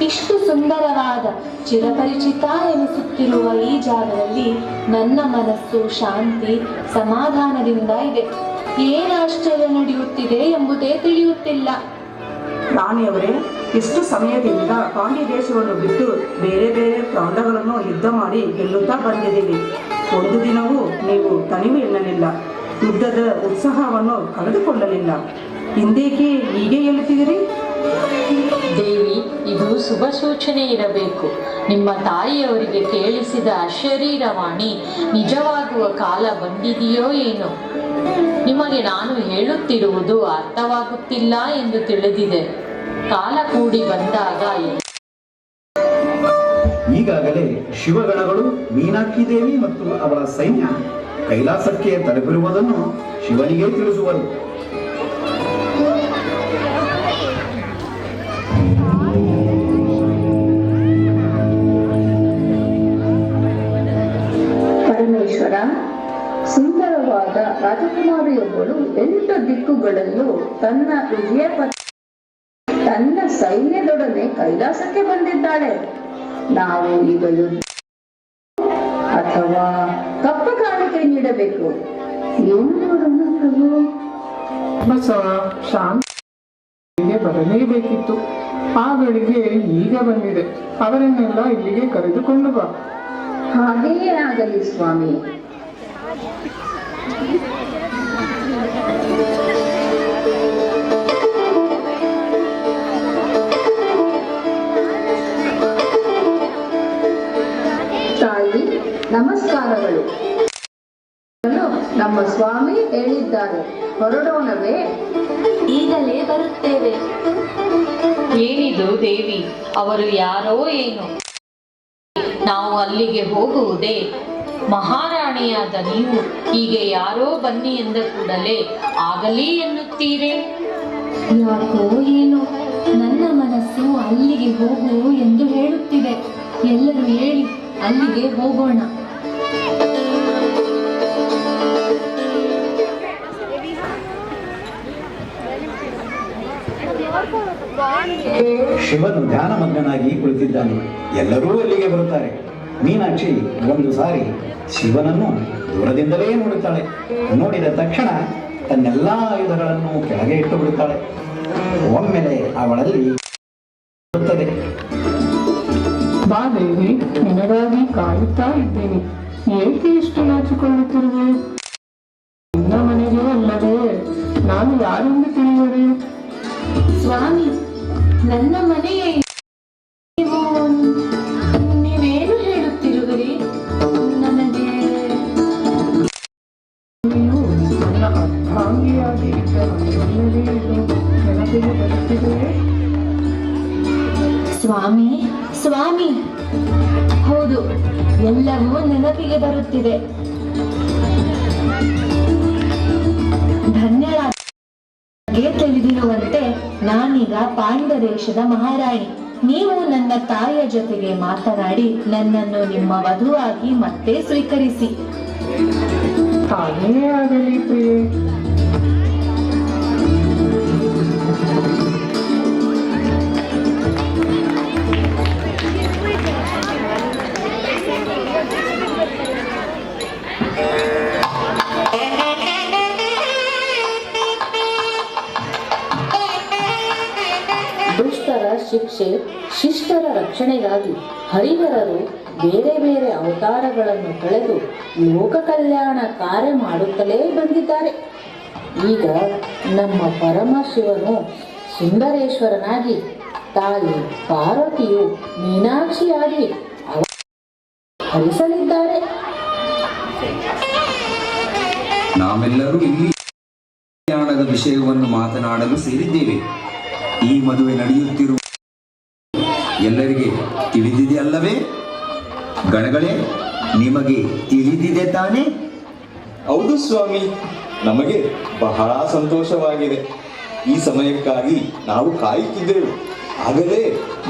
S12: ಇಷ್ಟು ಸುಂದರವಾದ ಚಿರಪರಿಚಿತ ಎನಿಸುತ್ತಿರುವ ಈ ಜಾಗದಲ್ಲಿ ನನ್ನ ಮನಸ್ಸು ಶಾಂತಿ ಸಮಾಧಾನದಿಂದ ಇದೆ. ಏನು ಆಶ್ಚರ್ಯ ನಡೆಯುತ್ತಿದೆ ಎಂಬುದೇ ತಿಳಿಯುತ್ತಿಲ್ಲ.
S13: ರಾಣಿಯವರೇ, ಎಷ್ಟು ಸಮಯದಿಂದ ಪಾಂಡ್ಯ ದೇಶವನ್ನು ಬಿಟ್ಟು ಬೇರೆ ಬೇರೆ ಪ್ರಾಂತಗಳನ್ನು ಯುದ್ಧ ಮಾಡಿ ಗೆಲ್ಲುತ್ತಾ ಬಂದಿದ್ದೀವಿ. ಒಂದು ದಿನವೂ ನೀವು ತನಿವು ಎನ್ನಲಿಲ್ಲ, ಯುದ್ಧದ ಉತ್ಸಾಹವನ್ನು ಕಳೆದುಕೊಳ್ಳಲಿಲ್ಲ. ಹಿಂದೇಕೆ ಹೀಗೆ ಹೇಳುತ್ತಿದ್ದೀರಿ?
S14: ದೇವಿ, ಇದು ಶುಭ ಸೂಚನೆ ಇರಬೇಕು. ನಿಮ್ಮ ತಾಯಿಯವರಿಗೆ ಕೇಳಿಸಿದ ಅಶರೀರವಾಣಿ ನಿಜವಾಗುವ ಕಾಲ ಬಂದಿದೆಯೋ ಏನೋ. ನಿಮಗೆ ನಾನು ಹೇಳುತ್ತಿರುವುದು ಅರ್ಥವಾಗುತ್ತಿಲ್ಲ ಎಂದು ತಿಳಿದಿದೆ. ಕಾಲ ಕೂಡಿ ಬಂದಾಗ
S10: ಈಗಾಗಲೇ ಶಿವಗಣಗಳು ಮೀನಾಕ್ಷಿ ದೇವಿ ಮತ್ತು ಅವಳ ಸೈನ್ಯ ಕೈಲಾಸಕ್ಕೆ ತಲುಪಿರುವುದನ್ನು ಶಿವನಿಗೆ ತಿಳಿಸುವರು.
S11: ಪರಮೇಶ್ವರ, ಸುಂದರವಾದ ರಾಜಕುಮಾರಿಯೊಬ್ಬಳು 8 ದಿಕ್ಕುಗಳಲ್ಲೂ ತನ್ನ ಸೈನ್ಯದೊಡನೆ ಕೈಲಾಸಕ್ಕೆ ಬಂದಿದ್ದಾಳೆ. ನಾವು ಈಗ ಅಥವಾ ಕಪ್ಪ ಕಾಣಿಕೆ ನೀಡಬೇಕು? ಏನು ನೋಡೋಣ ಪ್ರಭು.
S5: ಬಸವ ಶಾಂತಿಗೆ ಬರಲೇಬೇಕಿತ್ತು. ಆ ಗಳಿಗೆ ಈಗ ಬಂದಿದೆ. ಅವರನ್ನೆಲ್ಲ ಇಲ್ಲಿಗೆ ಕರೆದುಕೊಂಡು ಬಾ.
S11: ಹಾಗೆಯೇ ಆಗಲಿ ಸ್ವಾಮಿ. ತಾಯಿ, ನಮಸ್ಕಾರಗಳು. ನಮ್ಮ ಸ್ವಾಮಿ ಹೇಳಿದ್ದಾರೆ, ಹೊರಡೋಣವೇ?
S12: ಈಗಲೇ ಬರುತ್ತೇವೆ.
S14: ಏನಿದು ದೇವಿ, ಅವರು ಯಾರೋ ಏನು? ನಾವು ಅಲ್ಲಿಗೆ ಹೋಗುವುದೇ? ಮಹಾರಾಣಿಯಾದ ನೀವು ಹೀಗೆ ಯಾರೋ ಬನ್ನಿ ಎಂದ ಕೂಡಲೇ ಆಗಲಿ ಎನ್ನುತ್ತೀರೇ?
S12: ಯಾಕೋ ಏನೋ ನನ್ನ ಮನಸ್ಸು ಅಲ್ಲಿಗೆ ಹೋಗು ಎಂದು ಹೇಳುತ್ತಿದೆ. ಎಲ್ಲರೂ ಹೇಳಿ ಅಲ್ಲಿಗೆ ಹೋಗೋಣ.
S10: ಶಿವನು ಧ್ಯಾನಮಗ್ನಾಗಿ ಕುಳಿತಿದ್ದಾನೆ. ಎಲ್ಲರೂ ಅಲ್ಲಿಗೆ ಬರುತ್ತಾರೆ. ಮೀನಾಕ್ಷಿ ಒಂದು ಸಾರಿ ಶಿವನನ್ನು ದೂರದಿಂದಲೇ ನೋಡುತ್ತಾಳೆ. ನೋಡಿದ ತಕ್ಷಣ ತನ್ನೆಲ್ಲ ಆಯುಧಗಳನ್ನು ಕೆಳಗೆ ಇಟ್ಟು ಬಿಡುತ್ತಾಳೆ. ಒಮ್ಮೆಲೆ ಅವಳಲ್ಲಿ ಬರುತ್ತದೆ.
S5: ಬಾ ದೇವಿ, ನಿನಗಾಗಿ ಕಾಯುತ್ತಾ ಇದ್ದೀನಿ. ಏಕೆ ಇಷ್ಟು ನಾಚಿಕೊಳ್ಳುತ್ತಿರುವೆ? ನಿನ್ನ ಮನೆಗೆ ಅಲ್ಲವೇ? ನಾನು ಯಾರೆಂದು ತಿಳಿಯುವೆ?
S12: ಸ್ವಾಮಿ, ನನ್ನ ಮನೆಯ ನೀವೇನು ಹೇಳುತ್ತಿರುವಿರಿ? ನನಗೆ
S5: ನೀವು ನನ್ನ ಅರ್ಧಾಂಗಿಯಾಗಿ ಇದ್ದ ನೆನಪಿಗೆ ಬರುತ್ತಿದೆಯೇ?
S12: ಸ್ವಾಮಿ, ಸ್ವಾಮಿ, ಹೌದು, ಎಲ್ಲವೂ ನೆನಪಿಗೆ ಬರುತ್ತಿದೆ. ಧನ್ಯರಾದ. ತಿಳಿದಿರುವಂತೆ ನಾನೀಗ ಪಾಂಡ್ಯ ದೇಶದ ಮಹಾರಾಣಿ. ನೀವು ನನ್ನ ತಾಯಿಯ ಜೊತೆಗೆ ಮಾತನಾಡಿ ನನ್ನನ್ನು ನಿಮ್ಮ ವಧುವಾಗಿ ಮತ್ತೆ ಸ್ವೀಕರಿಸಿ.
S5: ಹಾಗೆಯೇ ಆಗಲಿ ಪ್ರಿಯೆ.
S15: ದುಷ್ಟರ ಶಿಕ್ಷೆ, ಶಿಷ್ಟರ ರಕ್ಷಣೆಗಾಗಿ ಹರಿಹರರು ಬೇರೆ ಬೇರೆ ಅವತಾರಗಳನ್ನು ಕಳೆದು ಲೋಕ ಕಲ್ಯಾಣ ಕಾರ್ಯ ಮಾಡುತ್ತಲೇ ಬಂದಿದ್ದಾರೆ. ಈಗ ನಮ್ಮ ಪರಮಶಿವನು ಸುಂದರೇಶ್ವರನಾಗಿ, ತಾಯಿ ಪಾರ್ವತಿಯು ಮೀನಾಕ್ಷಿಯಾಗಿ ಹರಿಸಲಿದ್ದಾರೆ.
S6: ನಾವೆಲ್ಲರೂ ಇಲ್ಲಿ ಕಲ್ಯಾಣದ ವಿಷಯವನ್ನು ಮಾತನಾಡಲು ಸೇರಿದ್ದೇವೆ. ಈ ಮದುವೆ ನಡೆಯುತ್ತಿರುವ ಎಲ್ಲರಿಗೆ ತಿಳಿದಿದೆ ಅಲ್ಲವೇ? ಗಣಗಳೇ, ನಿಮಗೆ ತಿಳಿದಿದೆ ತಾನೇ?
S2: ಹೌದು ಸ್ವಾಮಿ, ನಮಗೆ ಬಹಳ ಸಂತೋಷವಾಗಿದೆ. ಈ ಸಮಯಕ್ಕಾಗಿ ನಾವು ಕಾಯುತ್ತಿದ್ದೆವು. ಆಗಲೇ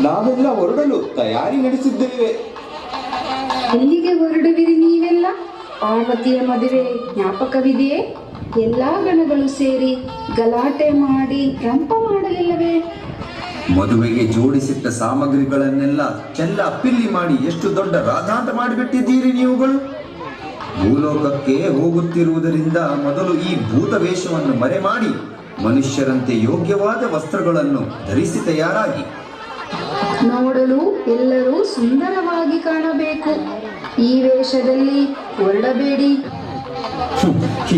S2: ನಾವೆಲ್ಲ ಹೊರಡಲು ತಯಾರಿ ನಡೆಸಿದ್ದೇವೆ.
S16: ಎಲ್ಲಿಗೆ ಹೊರಡುವಿರಿ ನೀವೆಲ್ಲ? ಪಾರ್ವತಿಯ ಮದುವೆ ಜ್ಞಾಪಕವಿದೆಯೇ? ಎಲ್ಲಾ ಗಣಗಳು ಸೇರಿ ಗಲಾಟೆ ಮಾಡಿ ರಂಪ ಮಾಡಲಿಲ್ಲವೇ?
S6: ಮದುವೆಗೆ ಜೋಡಿಸಿಟ್ಟ ಸಾಮಗ್ರಿಗಳನ್ನೆಲ್ಲ ಚೆಲ್ಲ ಪಿಲ್ಲಿ ಮಾಡಿ ಎಷ್ಟು ದೊಡ್ಡ ರಾಧಾಂತ ಮಾಡಿಬಿಟ್ಟಿದ್ದೀರಿ ನೀವುಗಳು. ಭೂಲೋಕಕ್ಕೆ ಹೋಗುತ್ತಿರುವುದರಿಂದ ಮೊದಲು ಈ ಭೂತ ವೇಷವನ್ನು ಮರೆ ಮಾಡಿ ಮನುಷ್ಯರಂತೆ ಯೋಗ್ಯವಾದ ವಸ್ತ್ರಗಳನ್ನು ಧರಿಸಿ ತಯಾರಾಗಿ.
S16: ನೋಡಲು ಎಲ್ಲರೂ ಸುಂದರವಾಗಿ ಕಾಣಬೇಕು. ಈ ವೇಷದಲ್ಲಿ ಹೊರಡಬೇಡಿ.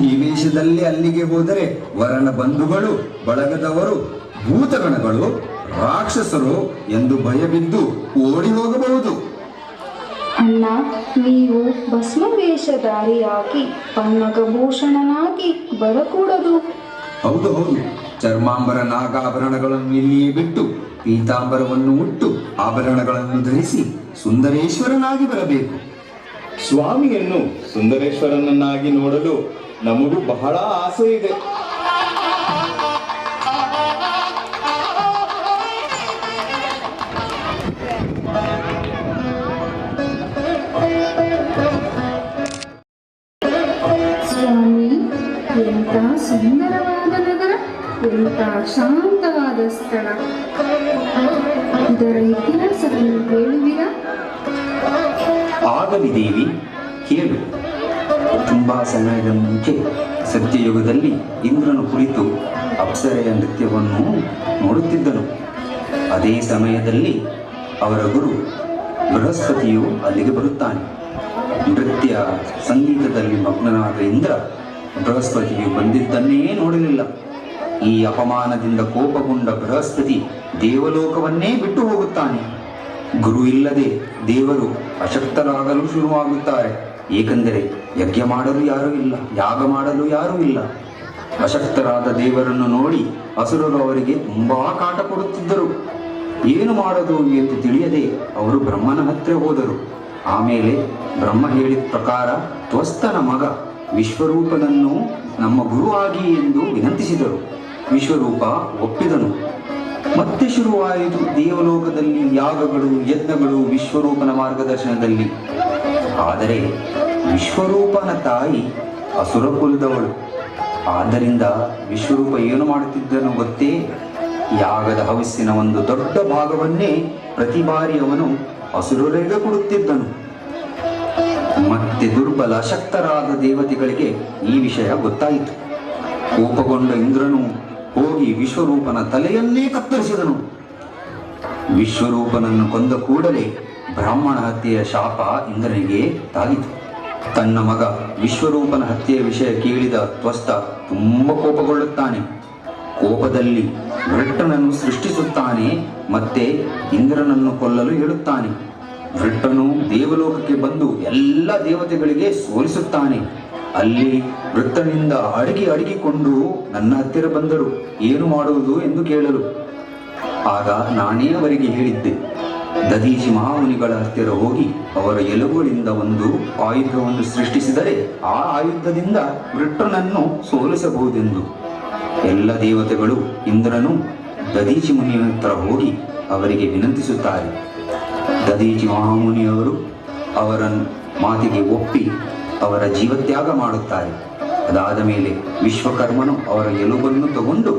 S6: ಈ ವೇಷದಲ್ಲಿ ಅಲ್ಲಿಗೆ ಹೋದರೆ ವರನ ಬಂಧುಗಳು, ಬಳಗದವರು, ಭೂತಗಣಗಳು, ರಾಕ್ಷಸರು ಎಂದು ಭಯಬಿದ್ದು ಓಡಿ ಹೋಗಬಹುದು.
S16: ಅಣ್ಣ, ನೀವು ಭಸ್ಮ ವೇಷಧಾರಿಯಾಗಿ ಪನ್ನಕಭೂಷಣನಾಗಿ ಬರಕೂಡದು.
S6: ಹೌದು ಹೌದು, ಚರ್ಮಾಂಬರ ನಾಗಾಭರಣಗಳನ್ನು ಇಲ್ಲಿಯೇ ಬಿಟ್ಟು ಪೀತಾಂಬರವನ್ನು ಉಟ್ಟು ಆಭರಣಗಳನ್ನು ಧರಿಸಿ ಸುಂದರೇಶ್ವರನಾಗಿ ಬರಬೇಕು.
S2: ಸ್ವಾಮಿಯನ್ನು ಸುಂದರೇಶ್ವರನನ್ನಾಗಿ ನೋಡಲು ನಮಗೂ ಬಹಳ ಆಸೆ ಇದೆ.
S16: ಸ್ವಾಮಿ, ಎಂಥ ಸುಂದರವಾದ ನಗರ, ಎಂಥ ಶಾಂತವಾದ ಸ್ಥಳ. ಇದರ ಇತಿಹಾಸವನ್ನು ಹೇಳುವಿರಾ?
S6: ಆಗಲಿ ದೇವಿ, ಕೇಳು. ತುಂಬಾ ಸಮಯದ ಮುಂಚೆ ಸತ್ಯಯುಗದಲ್ಲಿ ಇಂದ್ರನು ಕುಳಿತು ಅಪ್ಸರೆಯ ನೃತ್ಯವನ್ನು ನೋಡುತ್ತಿದ್ದನು. ಅದೇ ಸಮಯದಲ್ಲಿ ಅವರ ಗುರು ಬೃಹಸ್ಪತಿಯು ಅಲ್ಲಿಗೆ ಬರುತ್ತಾನೆ. ನೃತ್ಯ ಸಂಗೀತದಲ್ಲಿ ಮಗ್ನನಾದ ಇಂದ್ರ ಬೃಹಸ್ಪತಿಯು ಬಂದಿದ್ದನ್ನೇ ನೋಡಲಿಲ್ಲ. ಈ ಅಪಮಾನದಿಂದ ಕೋಪಗೊಂಡ ಬೃಹಸ್ಪತಿ ದೇವಲೋಕವನ್ನೇ ಬಿಟ್ಟು ಹೋಗುತ್ತಾನೆ. ಗುರು ಇಲ್ಲದೆ ದೇವರು ಅಶಕ್ತರಾಗಲು ಶುರುವಾಗುತ್ತಾರೆ. ಏಕೆಂದರೆ ಯಜ್ಞ ಮಾಡಲು ಯಾರೂ ಇಲ್ಲ, ಯಾಗ ಮಾಡಲು ಯಾರೂ ಇಲ್ಲ. ಅಶಕ್ತರಾದ ದೇವರನ್ನು ನೋಡಿ ಅಸುರರು ಅವರಿಗೆ ತುಂಬಾ ಕಾಟ ಕೊಡುತ್ತಿದ್ದರು. ಏನು ಮಾಡೋದು ಎಂದು ತಿಳಿಯದೆ ಅವರು ಬ್ರಹ್ಮನ ಹತ್ತಿರ ಹೋದರು. ಆಮೇಲೆ ಬ್ರಹ್ಮ ಹೇಳಿದ ಪ್ರಕಾರ ತ್ವಸ್ತನ ಮಗ ವಿಶ್ವರೂಪನನ್ನು ನಮ್ಮ ಗುರುವಾಗಿ ಎಂದು ವಿನಂತಿಸಿದರು. ವಿಶ್ವರೂಪ ಒಪ್ಪಿದನು. ಮತ್ತೆ ಶುರುವಾಯಿತು ದೇವಲೋಕದಲ್ಲಿ ಯಾಗಗಳು, ಯಜ್ಞಗಳು ವಿಶ್ವರೂಪನ ಮಾರ್ಗದರ್ಶನದಲ್ಲಿ. ಆದರೆ ವಿಶ್ವರೂಪನ ತಾಯಿ ಅಸುರ ಕುಲದವಳು. ಆದ್ದರಿಂದ ವಿಶ್ವರೂಪ ಏನು ಮಾಡುತ್ತಿದ್ದನು ಗೊತ್ತೇ? ಯಾಗದ ಹವಸ್ಸಿನ ಒಂದು ದೊಡ್ಡ ಭಾಗವನ್ನೇ ಪ್ರತಿ ಬಾರಿ ಅವನು ಅಸುರರಿಗೆ ಕೊಡುತ್ತಿದ್ದನು. ಮತ್ತೆ ದುರ್ಬಲ ಶಕ್ತರಾದ ದೇವತೆಗಳಿಗೆ ಈ ವಿಷಯ ಗೊತ್ತಾಯಿತು. ಕೋಪಗೊಂಡ ಇಂದ್ರನು ಹೋಗಿ ವಿಶ್ವರೂಪನ ತಲೆಯನ್ನೇ ಕತ್ತರಿಸಿದನು. ವಿಶ್ವರೂಪನನ್ನು ಕೊಂದ ಕೂಡಲೇ ಬ್ರಾಹ್ಮಣ ಹತ್ಯೆಯ ಶಾಪ ಇಂದ್ರನಿಗೆ ತಾಗಿತು. ತನ್ನ ಮಗ ವಿಶ್ವರೂಪನ ಹತ್ಯೆಯ ವಿಷಯ ಕೇಳಿದ ತ್ವಸ್ತ ತುಂಬ ಕೋಪಗೊಳ್ಳುತ್ತಾನೆ. ಕೋಪದಲ್ಲಿ ವೃಟ್ಟನನ್ನು ಸೃಷ್ಟಿಸುತ್ತಾನೆ. ಮತ್ತೆ ಇಂದ್ರನನ್ನು ಕೊಲ್ಲಲು ಹೇಳುತ್ತಾನೆ. ವೃಟ್ಟನು ದೇವಲೋಕಕ್ಕೆ ಬಂದು ಎಲ್ಲ ದೇವತೆಗಳಿಗೆ ಸೋಲಿಸುತ್ತಾನೆ. ಅಲ್ಲಿ ವೃತ್ತನಿಂದ ಅಡಗಿಕೊಂಡು ನನ್ನ ಹತ್ತಿರ ಬಂದರು, ಏನು ಮಾಡುವುದು ಎಂದು ಕೇಳಲು. ಆಗ ನಾನೇ ಅವರಿಗೆ ಹೇಳಿದ್ದೆ, ದಧೀಚಿ ಮಹಾಮುನಿಗಳ ಹತ್ತಿರ ಹೋಗಿ ಅವರ ಎಲುಬುಗಳಿಂದ ಒಂದು ಆಯುಧವನ್ನು ಸೃಷ್ಟಿಸಿದರೆ ಆ ಆಯುಧದಿಂದ ವೃಟ್ಟನನ್ನು ಸೋಲಿಸಬಹುದೆಂದು. ಎಲ್ಲ ದೇವತೆಗಳು ಇಂದ್ರನು ದಧೀಚಿ ಮುನಿಯ ಹತ್ತಿರ ಹೋಗಿ ಅವರಿಗೆ ವಿನಂತಿಸುತ್ತಾರೆ. ದಧೀಚಿ ಮಹಾಮುನಿಯವರು ಅವರ ಮಾತಿಗೆ ಒಪ್ಪಿ ಅವರ ಜೀವತ್ಯಾಗ ಮಾಡುತ್ತಾರೆ. ಅದಾದ ಮೇಲೆ ವಿಶ್ವಕರ್ಮನು ಅವರ ಎಲುಬನ್ನು ತಗೊಂಡು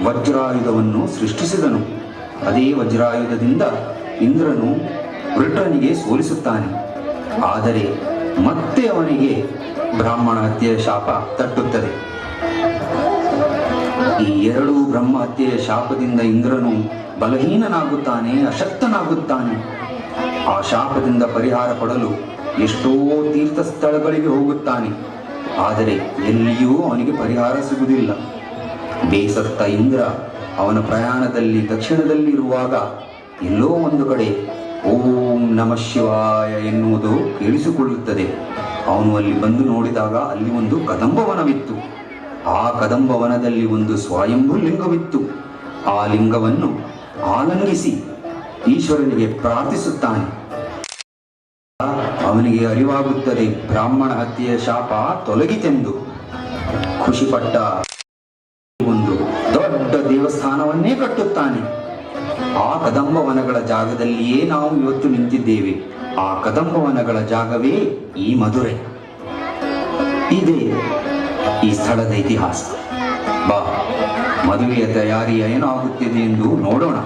S6: ವಜ್ರಾಯುಧವನ್ನು ಸೃಷ್ಟಿಸಿದನು. ಅದೇ ವಜ್ರಾಯುಧದಿಂದ ಇಂದ್ರನು ವೃಟ್ಟನಿಗೆ ಸೋಲಿಸುತ್ತಾನೆ. ಆದರೆ ಮತ್ತೆ ಅವನಿಗೆ ಬ್ರಾಹ್ಮಣ ಹತ್ಯೆಯ ಶಾಪ ತಟ್ಟುತ್ತದೆ. ಈ ಎರಡೂ ಬ್ರಹ್ಮ ಹತ್ಯೆಯ ಶಾಪದಿಂದ ಇಂದ್ರನು ಬಲಹೀನನಾಗುತ್ತಾನೆ, ಅಶಕ್ತನಾಗುತ್ತಾನೆ. ಆ ಶಾಪದಿಂದ ಪರಿಹಾರ ಪಡಲು ಎಷ್ಟೋ ತೀರ್ಥ ಸ್ಥಳಗಳಿಗೆ ಹೋಗುತ್ತಾನೆ. ಆದರೆ ಎಲ್ಲಿಯೂ ಅವನಿಗೆ ಪರಿಹಾರ ಸಿಗುವುದಿಲ್ಲ. ಬೇಸತ್ತ ಇಂದ್ರ ಅವನ ಪ್ರಯಾಣದಲ್ಲಿ ದಕ್ಷಿಣದಲ್ಲಿರುವಾಗ ಎಲ್ಲೋ ಒಂದು ಕಡೆ ಓಂ ನಮಃ ಶಿವಾಯ ಎನ್ನುವುದು ಕೇಳಿಸಿಕೊಳ್ಳುತ್ತದೆ. ಅವನು ಅಲ್ಲಿ ಬಂದು ನೋಡಿದಾಗ ಅಲ್ಲಿ ಒಂದು ಕದಂಬವನವಿತ್ತು. ಆ ಕದಂಬವನದಲ್ಲಿ ಒಂದು ಸ್ವಯಂಭೂ ಲಿಂಗವಿತ್ತು. ಆ ಲಿಂಗವನ್ನು ಆಲಂಗಿಸಿ ಈಶ್ವರನಿಗೆ ಪ್ರಾರ್ಥಿಸುತ್ತಾನೆ. ಅವನಿಗೆ ಅರಿವಾಗುತ್ತದೆ ಬ್ರಾಹ್ಮಣ ಹತ್ಯೆಯ ಶಾಪ ತೊಲಗಿತೆಂದು. ಖುಷಿಪಟ್ಟ ಒಂದು ದೊಡ್ಡ ದೇವಸ್ಥಾನವನ್ನೇ ಕಟ್ಟುತ್ತಾನೆ. ಆ ಕದಂಬವನಗಳ ಜಾಗದಲ್ಲಿಯೇ ನಾವು ಇವತ್ತು ನಿಂತಿದ್ದೇವೆ. ಆ ಕದಂಬವನಗಳ ಜಾಗವೇ ಈ ಮಧುರೈ. ಇದೇ ಈ ಸ್ಥಳದ ಇತಿಹಾಸ. ಬಾ, ಮದುವೆಯ ತಯಾರಿ ಏನಾಗುತ್ತಿದೆ ಎಂದು ನೋಡೋಣ.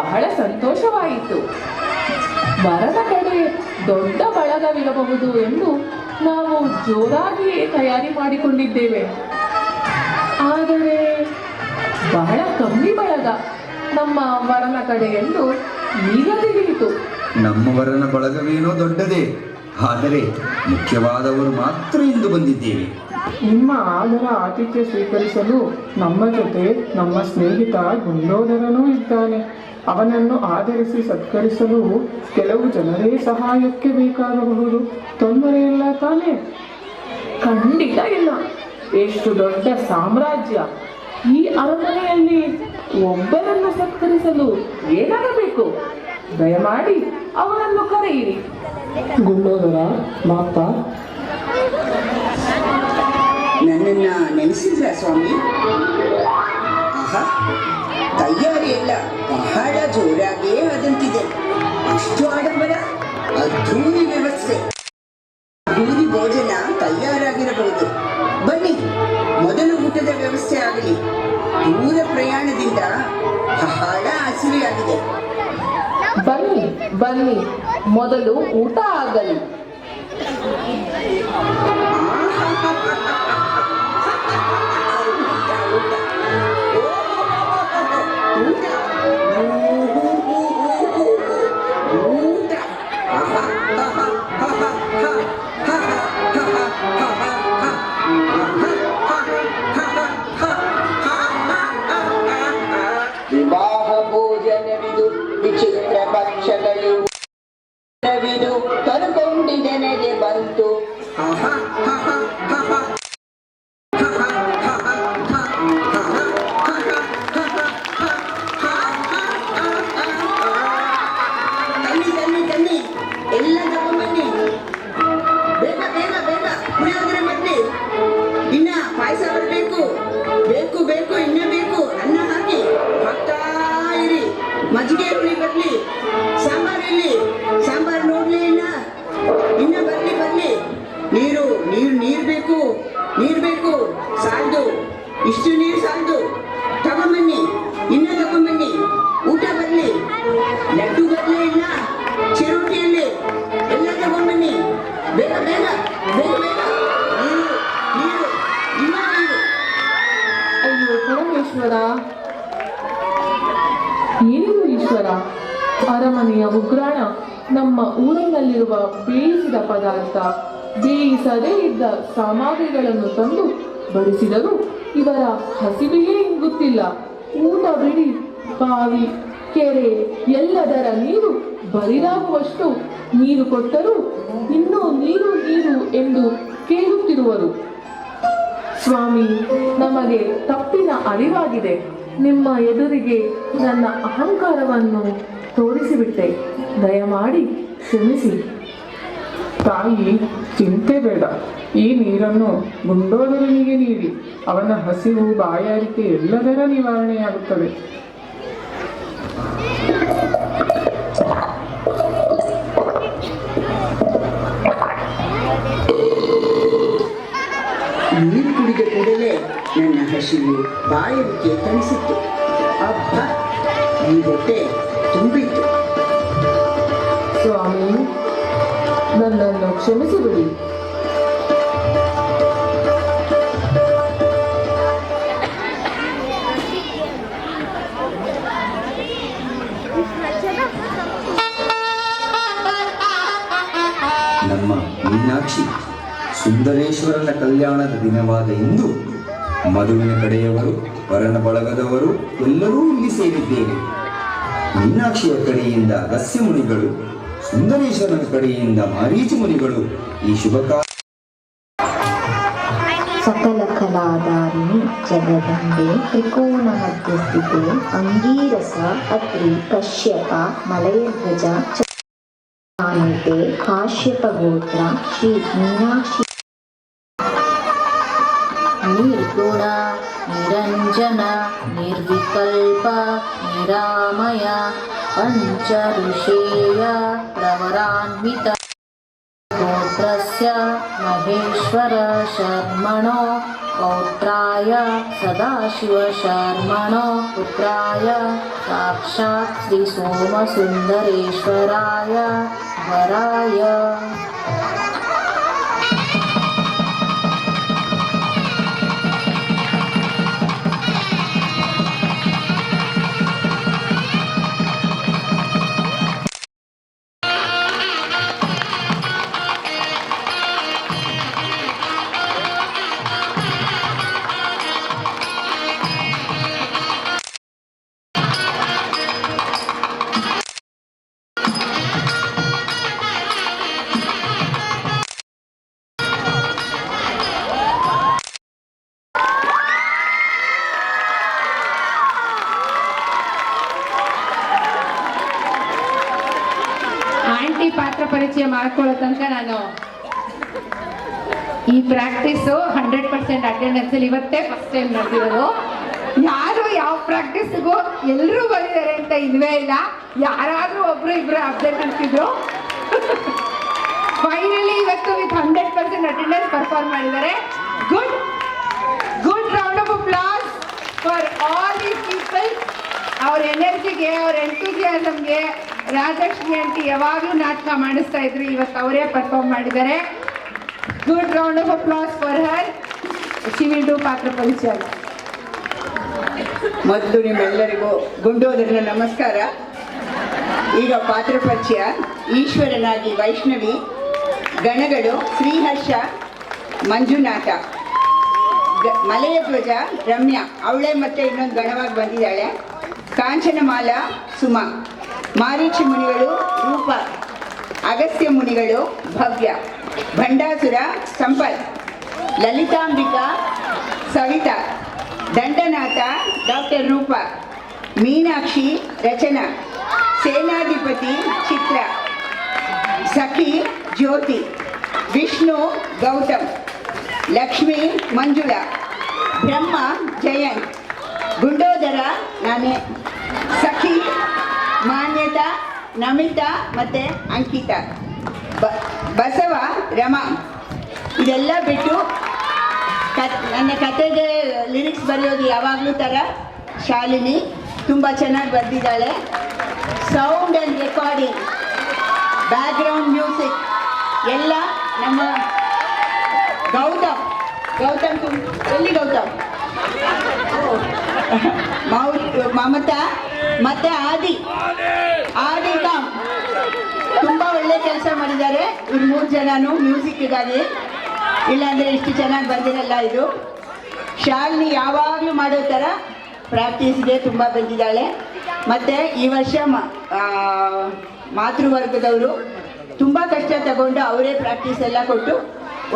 S5: ಬಹಳ ಸಂತೋಷವಾಯಿತು. ವರನ ಕಡೆ ದೊಡ್ಡ ಬಳಗವಿರಬಹುದು ಎಂದು ನಾವು ಜೋರಾಗಿಯೇ ತಯಾರಿ ಮಾಡಿಕೊಂಡಿದ್ದೇವೆ. ಆದರೆ ಬಹಳ ಕಮ್ಮಿ ಬಳಗ ನಮ್ಮ ವರನ ಕಡೆ ಎಂದು ಈಗ ತಿಳಿಯಿತು.
S6: ನಮ್ಮ ವರನ ಬಳಗವೇನೋ ದೊಡ್ಡದೇ, ಆದರೆ ಮುಖ್ಯವಾದವರು ಮಾತ್ರ ಇಂದು ಬಂದಿದ್ದೇವೆ.
S5: ನಿಮ್ಮ ಆದರ ಆತಿಥ್ಯ ಸ್ವೀಕರಿಸಲು ನಮ್ಮ ಜೊತೆ ನಮ್ಮ ಸ್ನೇಹಿತ ಗುಂಡೋದರನೂ ಇದ್ದಾನೆ. ಅವನನ್ನು ಆಧರಿಸಿ ಸತ್ಕರಿಸಲು ಕೆಲವು ಜನರೇ ಸಹಾಯಕ್ಕೆ ಬೇಕಾಗಬಹುದು. ತೊಂದರೆ ಇಲ್ಲ ತಾನೇ? ಖಂಡಿತ ಇಲ್ಲ. ಎಷ್ಟು ದೊಡ್ಡ ಸಾಮ್ರಾಜ್ಯ! ಈ ಅರಮನೆಯಲ್ಲಿ ಒಬ್ಬರನ್ನು ಸತ್ಕರಿಸಲು ಏನಾಗಬೇಕು? ದಯಮಾಡಿ ಅವರನ್ನು ಕರೆಯಿರಿ. ಗುಂಡೋದರ ಮಾತ
S17: ನನ್ನನ್ನ ನೆನೆಸಿದ್ರ ಸ್ವಾಮಿ? ಆಹಾ, ತಯಾರಿ ಎಲ್ಲ ಬಹಳ ಜೋರಾಗಿಯೇ ಆದಂತಿದೆ. ಅಷ್ಟು ಆಡಂಬರ, ಅದ್ಧೂರಿ ವ್ಯವಸ್ಥೆ, ಅದ್ಧೂರಿ ಭೋಜನ ತಯಾರಾಗಿರಬಹುದು. ಬನ್ನಿ, ಮೊದಲು ಊಟದ ವ್ಯವಸ್ಥೆ ಆಗಲಿ. ದೂರ ಪ್ರಯಾಣದಿಂದ ಬಹಳ ಹಸಿವೆಯಾಗಿದೆ.
S5: ಬನ್ನಿ ಬನ್ನಿ, ಮೊದಲು ಊಟ ಆಗಲಿ.
S17: ವಿವಾಹ ಭೋಜನವಿದು, ವಿಚಿತ್ರ ಭಕ್ಷಗಳು ಕರ್ಕೊಂಡಿದೆನೆಗೆ ಬಂತು. ತನ್ನಿ ಎಲ್ಲ ತಗೊಂಡ್ಬನ್ನಿ. ಬೇಗ ಬೇಗ ಬೇಗ ಪುಳಿಯೋಗರೆ ಬನ್ನಿ. ಇನ್ನ ಪಾಯಸ ಬರಬೇಕು. ಬೇಕು ಇನ್ನ ಬೇಕು. ಅನ್ನ ಹಾಕಿ ಹಾಕ್ತಾ ಇರಿ. ಮಜ್ಜಿಗೆ ಹುಳಿ ಬರ್ಲಿ. ಸಾಂಬಾರ್ ಇಲ್ಲಿ. ಸಾಂಬಾರ್ ನೋಡ್ಲಿ ಇನ್ನ ಬರ್ಲಿ. ನೀರು ಬೇಕು. ಸಾಲದು, ಇಷ್ಟು ನೀರು ಸಾಲದು. ತಗೊಂಬನ್ನಿ, ಇನ್ನ ತಗೊಂಬನ್ನಿ. ಊಟ ಬರ್ಲಿ. ಲಡ್ಡು ಬರ್ಲಿ ಇಲ್ಲ. ಚಿರೋಟಿಯಲ್ಲಿ ಎಲ್ಲ ತಗೊಂಡ್ಬನ್ನಿ. ಬೇಗ ಬೇಗ ಬೇಗ ಬೇಗ. ನೀರು ಇನ್ನ ನೀರು.
S5: ಅಯ್ಯೋ ಪರಮೇಶ್ವರ, ಏನಿದು ಈಶ್ವರ? ಅರಮನೆಯ ಉಗ್ರಾಣ ನಮ್ಮ ಊರಿನಲ್ಲಿರುವ ಬೇಯಿಸಿದ ಪದಾರ್ಥ, ಬೇಯಿಸದೇ ಇದ್ದ ಸಾಮಗ್ರಿಗಳನ್ನು ತಂದು ಬಡಿಸಿದರೂ ಇವರ ಹಸಿವೆಯೇ ಇಂಗುತ್ತಿಲ್ಲ. ಊಟ ಬಿಡಿ, ಬಾವಿ ಕೆರೆ ಎಲ್ಲದರ ನೀರು ಬರಿದಾಗುವಷ್ಟು ನೀರು ಕೊಟ್ಟರೂ ಇನ್ನೂ ನೀರು ಎಂದು ಕೇಳುತ್ತಿರುವರು. ಸ್ವಾಮಿ, ನಮಗೆ ತಪ್ಪಿನ ಅರಿವಾಗಿದೆ. ನಿಮ್ಮ ಎದುರಿಗೆ ನನ್ನ ಅಹಂಕಾರವನ್ನು ತೋರಿಸಿಬಿಟ್ಟೆ. ದಯಮಾಡಿ ಕ್ಷಮಿಸಿ. ತಾಯಿ, ಚಿಂತೆ ಬೇಡ. ಈ ನೀರನ್ನು ಗುಂಡೋದರನಿಗೆ ನೀಡಿ. ಅವನ ಹಸಿವು, ಬಾಯಾರಿಕೆ ಎಲ್ಲದರ ನಿವಾರಣೆಯಾಗುತ್ತದೆ.
S17: ನೀರು ಕುಡಿದ ಕೂಡಲೇ ನನ್ನ ಹಸಿವು, ಬಾಯಾರಿಕೆ ತಣಿಸಿತ್ತು. ಅಬ್ಬ, ಈ ಹೊಟ್ಟೆ ತುಂಬಿತ್ತು.
S5: ಸ್ವಾಮಿ, ನನ್ನನ್ನು ಕ್ಷಮಿಸಿಬಿಡಿ.
S6: ನಮ್ಮ ಮೀನಾಕ್ಷಿ ಸುಂದರೇಶ್ವರನ ಕಲ್ಯಾಣದ ದಿನವಾದ ಇಂದು ಮದುವಿನ ಕಡೆಯವರು, ವರನ ಬಳಗದವರು ಎಲ್ಲರೂ ಇಲ್ಲಿ ಸೇರಿದ್ದೇವೆ. ಮೀನಾಕ್ಷಿಯ ಕಡೆಯಿಂದ ಅಗಸ್ತ್ಯ ಮುನಿಗಳು, ಸುಂದರೇಶ್ವರನ ಕಡೆಯಿಂದ ಮಾರೀಚ ಮುನಿಗಳು ಈ ಶುಭ
S11: ಸಕಲ ಕಲಾಧಾರಿಣಿ ಜಗದಂಬೆ ತ್ರಿಕೋಣ ಮಧ್ಯಸ್ಥಿತೆ ಅಂಗೀರಸ ಅತ್ರಿ ಕಶ್ಯಪ ಮಲಯಧ್ವಜ ಚ ಕಾಶ್ಯಪ ಗೋತ್ರ ಶ್ರೀ ಮೀನಾಕ್ಷಿ ನಿರ್ಗುಣ ನಿರಂಜನ ನಿರ್ವಿಕಲ್ಪ ನಿರಾಮಯ ಪಂಚ ಋಷೇಯ ಪ್ರವರಾನ್ವಿತ ಗೋಪ
S15: रुद्रस्य महेश्वर शर्मणो पौत्राय सदाशिवशर्मणो पुत्राय साक्षात् श्रीसोमसुन्दरेश्वराय वराय।
S18: ಆಂಟಿ ಪಾತ್ರ ಪರಿಚಯ ಮಾಡ್ಕೊಳ್ಳೋ ತನಕ ನಾನು ಈ ಪ್ರಾಕ್ಟೀಸು 100% ಅಟೆಂಡೆನ್ಸ್ ಅಲ್ಲಿ ಇವತ್ತೇ ಫಸ್ಟ್ ಟೈಮ್ ನಡೆದಿರೋದು. ಯಾರು ಯಾವ ಪ್ರಾಕ್ಟೀಸ್ಗೂ ಎಲ್ಲರೂ ಬಂದಿದ್ದಾರೆ ಅಂತ ಇಲ್ವೇ ಇಲ್ಲ. ಯಾರಾದ್ರೂ ಒಬ್ರು ಇಬ್ರು ಅಬ್ಸೆಂಟ್ ಅನ್ಸಿದ್ರು. ಫೈನಲಿ ಇವತ್ತು ವಿತ್ 100% ಅಟೆಂಡೆನ್ಸ್ ಪರ್ಫಾರ್ಮ್ ಮಾಡಿದ್ದಾರೆ. Good round of applause for all these people. ಅವ್ರ ಎನರ್ಜಿಗೆ, ಅವ್ರ ಎಂಥೂಸಿಯಾಸಮ್ಗೆ ರಾಜಲಕ್ಷ್ಮಿ ಆಂಟಿ ಯಾವಾಗಲೂ ನಾಟಕ ಮಾಡಿಸ್ತಾ ಇದ್ರು. ಇವತ್ತು ಅವರೇ ಪರ್ಫಾರ್ಮ್ ಮಾಡಿದ್ದಾರೆ. Good round of applause for her. She will do ಪಾತ್ರ ಪರಿಚಯ.
S17: ಮೊದಲು ನಿಮ್ಮೆಲ್ಲರಿಗೂ ಗುಂಡೋದರನ ನಮಸ್ಕಾರ. ಈಗ ಪಾತ್ರ ಪರಿಚಯ. ಈಶ್ವರನಾಗಿ ವೈಷ್ಣವಿ, ಗಣಗಳು ಶ್ರೀಹರ್ಷ, ಮಂಜುನಾಥ, ಮಲೆಯ ಧ್ವಜ ರಮ್ಯಾ, ಅವಳೇ ಮತ್ತೆ ಇನ್ನೊಂದು ಗಣವಾಗಿ ಬಂದಿದ್ದಾಳೆ. ಕಾಂಚನಮಾಲಾ ಸುಮಾ, ಮಾರೀಚಿ ಮುನಿಗಳು ರೂಪ, ಅಗಸ್ತ್ಯ ಮುನಿಗಳು ಭವ್ಯ, ಭಂಡಾಸುರ ಸಂಪತ್, ಲಲಿತಾಂಬಿಕಾ ಸವಿತಾ, ದಂಡನಾಥ ಡಾಕ್ಟರ್ ರೂಪ, ಮೀನಾಕ್ಷಿ ರಚನಾ, ಸೇನಾಧಿಪತಿ ಚಿತ್ರ, ಸಖಿ ಜ್ಯೋತಿ, ವಿಷ್ಣು ಗೌತಮ್, ಲಕ್ಷ್ಮಿ ಮಂಜುಳಾ, ಬ್ರಹ್ಮ ಜಯಂತ್, ಗುಂಡೋದರ ನಾನೇ, ಸಖಿ ಮಾನ್ಯತಾ, ನಮಿತಾ ಮತ್ತು ಅಂಕಿತಾ, ಬಸವ ರಮಾ. ಇದೆಲ್ಲ ಬಿಟ್ಟು ನನ್ನ ಕತೆಗೆ ಲಿರಿಕ್ಸ್ ಬರೆಯೋದು ಯಾವಾಗಲೂ ಥರ ಶಾಲಿನಿ ತುಂಬ ಚೆನ್ನಾಗಿ ಬರೆದಿದ್ದಾಳೆ. Sound and recording, background music ಎಲ್ಲ ನಮ್ಮ ಗೌತಮ್ ಎಲ್ಲಿ ಗೌತಮ್, ಮಮತಾ ಮತ್ತೆ ಆದಿ ಕಾಮ್ ತುಂಬ ಒಳ್ಳೆ ಕೆಲಸ ಮಾಡಿದ್ದಾರೆ. ಇವ್ರು 3 ಜನನು ಮ್ಯೂಸಿಕ್ಗಾಗಿ, ಇಲ್ಲಾಂದರೆ ಇಷ್ಟು ಚೆನ್ನಾಗಿ ಬಂದಿರಲ್ಲ. ಇದು ಶಾಲಿನಿ ಯಾವಾಗಲೂ ಮಾಡೋ ಥರ ಪ್ರಾಕ್ಟೀಸ್ಗೆ ತುಂಬ ಬಂದಿದ್ದಾಳೆ. ಮತ್ತು ಈ ವರ್ಷ ಮಾತೃವರ್ಗದವರು ತುಂಬ ಕಷ್ಟ ತಗೊಂಡು ಅವರೇ ಪ್ರಾಕ್ಟೀಸ್ ಎಲ್ಲ ಕೊಟ್ಟು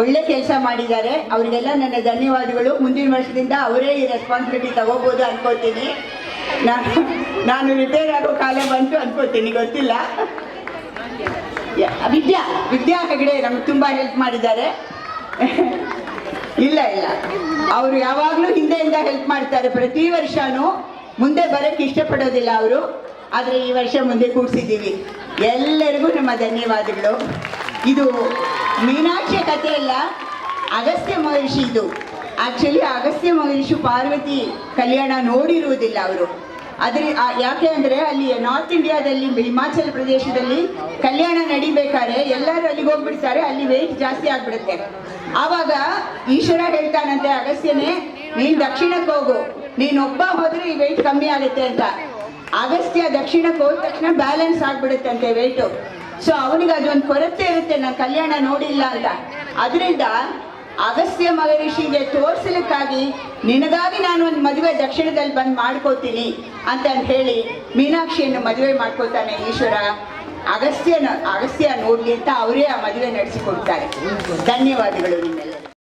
S17: ಒಳ್ಳೆ ಕೆಲಸ ಮಾಡಿದ್ದಾರೆ. ಅವರಿಗೆಲ್ಲ ನನ್ನ ಧನ್ಯವಾದಗಳು. ಮುಂದಿನ ವರ್ಷದಿಂದ ಅವರೇ ಈ ರೆಸ್ಪಾನ್ಸಿಬಿಲಿಟಿ ತಗೋಬೋದು ಅನ್ಕೋತೀನಿ. ನಾನು ರಿಟೈರ್ ಆಗೋ ಕಾಲ ಬಂತು ಅನ್ಕೋತೀನಿ, ಗೊತ್ತಿಲ್ಲ. ವಿದ್ಯಾ ಹೆಗಡೆ ನಮ್ಗೆ ತುಂಬ ಹೆಲ್ಪ್ ಮಾಡಿದ್ದಾರೆ. ಇಲ್ಲ ಅವರು ಯಾವಾಗಲೂ ಹಿಂದೆಯಿಂದ ಹೆಲ್ಪ್ ಮಾಡ್ತಾರೆ. ಪ್ರತಿ ವರ್ಷನೂ ಮುಂದೆ ಬರೋಕ್ಕೆ ಇಷ್ಟಪಡೋದಿಲ್ಲ ಅವರು, ಆದರೆ ಈ ವರ್ಷ ಮುಂದೆ ಕೂರಿಸಿದ್ದೀವಿ. ಎಲ್ಲರಿಗೂ ನಮ್ಮ ಧನ್ಯವಾದಗಳು. ಇದು ಮೀನಾಕ್ಷಿಯ ಕಥೆ ಅಲ್ಲ, ಅಗಸ್ತ್ಯ ಮಹರ್ಷಿ. ಇದು ಆ್ಯಕ್ಚುಲಿ ಅಗಸ್ತ್ಯ ಮಹರ್ಷಿ ಪಾರ್ವತಿ ಕಲ್ಯಾಣ ನೋಡಿರುವುದಿಲ್ಲ ಅವರು. ಯಾಕೆ ಅಂದರೆ ಅಲ್ಲಿ ನಾರ್ತ್ ಇಂಡಿಯಾದಲ್ಲಿ, ಹಿಮಾಚಲ ಪ್ರದೇಶದಲ್ಲಿ ಕಲ್ಯಾಣ ನಡಿಬೇಕಾದ್ರೆ ಎಲ್ಲರೂ ಅಲ್ಲಿಗೆ ಹೋಗ್ಬಿಡ್ತಾರೆ. ಅಲ್ಲಿ ವೆಯ್ಟ್ ಜಾಸ್ತಿ ಆಗಿಬಿಡುತ್ತೆ. ಆವಾಗ ಈಶ್ವರ ಹೇಳ್ತಾನಂತೆ ಅಗಸ್ತ್ಯನೇ, ನೀನು ದಕ್ಷಿಣಕ್ಕೆ ಹೋಗು, ನೀನೊಬ್ಬ ಹೋದರೆ ಈ ವೆಯ್ಟ್ ಕಮ್ಮಿ ಆಗುತ್ತೆ ಅಂತ. ಅಗಸ್ತ್ಯ ದಕ್ಷಿಣಕ್ಕೆ ಹೋದ ತಕ್ಷಣ ಬ್ಯಾಲೆನ್ಸ್ ಆಗಿಬಿಡುತ್ತಂತೆ ವೆಯ್ಟು. ಸೊ ಅವನಿಗೆ ಅದೊಂದು ಕೊರತೆ ಇರುತ್ತೆ, ನಾನು ಕಲ್ಯಾಣ ನೋಡಿಲ್ಲ ಅಂತ. ಅದರಿಂದ ಅಗಸ್ತ್ಯ ಮಹರ್ಷಿಗೆ ತೋರಿಸಲಿಕ್ಕಾಗಿ ನಿನಗಾಗಿ ನಾನು ಒಂದು ಮದುವೆ ದಕ್ಷಿಣದಲ್ಲಿ ಬಂದು ಮಾಡ್ಕೋತೀನಿ ಅಂತ ಹೇಳಿ ಮೀನಾಕ್ಷಿಯನ್ನು ಮದುವೆ ಮಾಡ್ಕೋತಾನೆ ಈಶ್ವರ. ಅಗಸ್ತ್ಯ ನೋಡ್ಲಿ ಅಂತ ಅವರೇ ಆ ಮದುವೆ ನಡೆಸಿಕೊಡ್ತಾರೆ. ಧನ್ಯವಾದಗಳು ನಿಮ್ಮೆಲ್ಲ.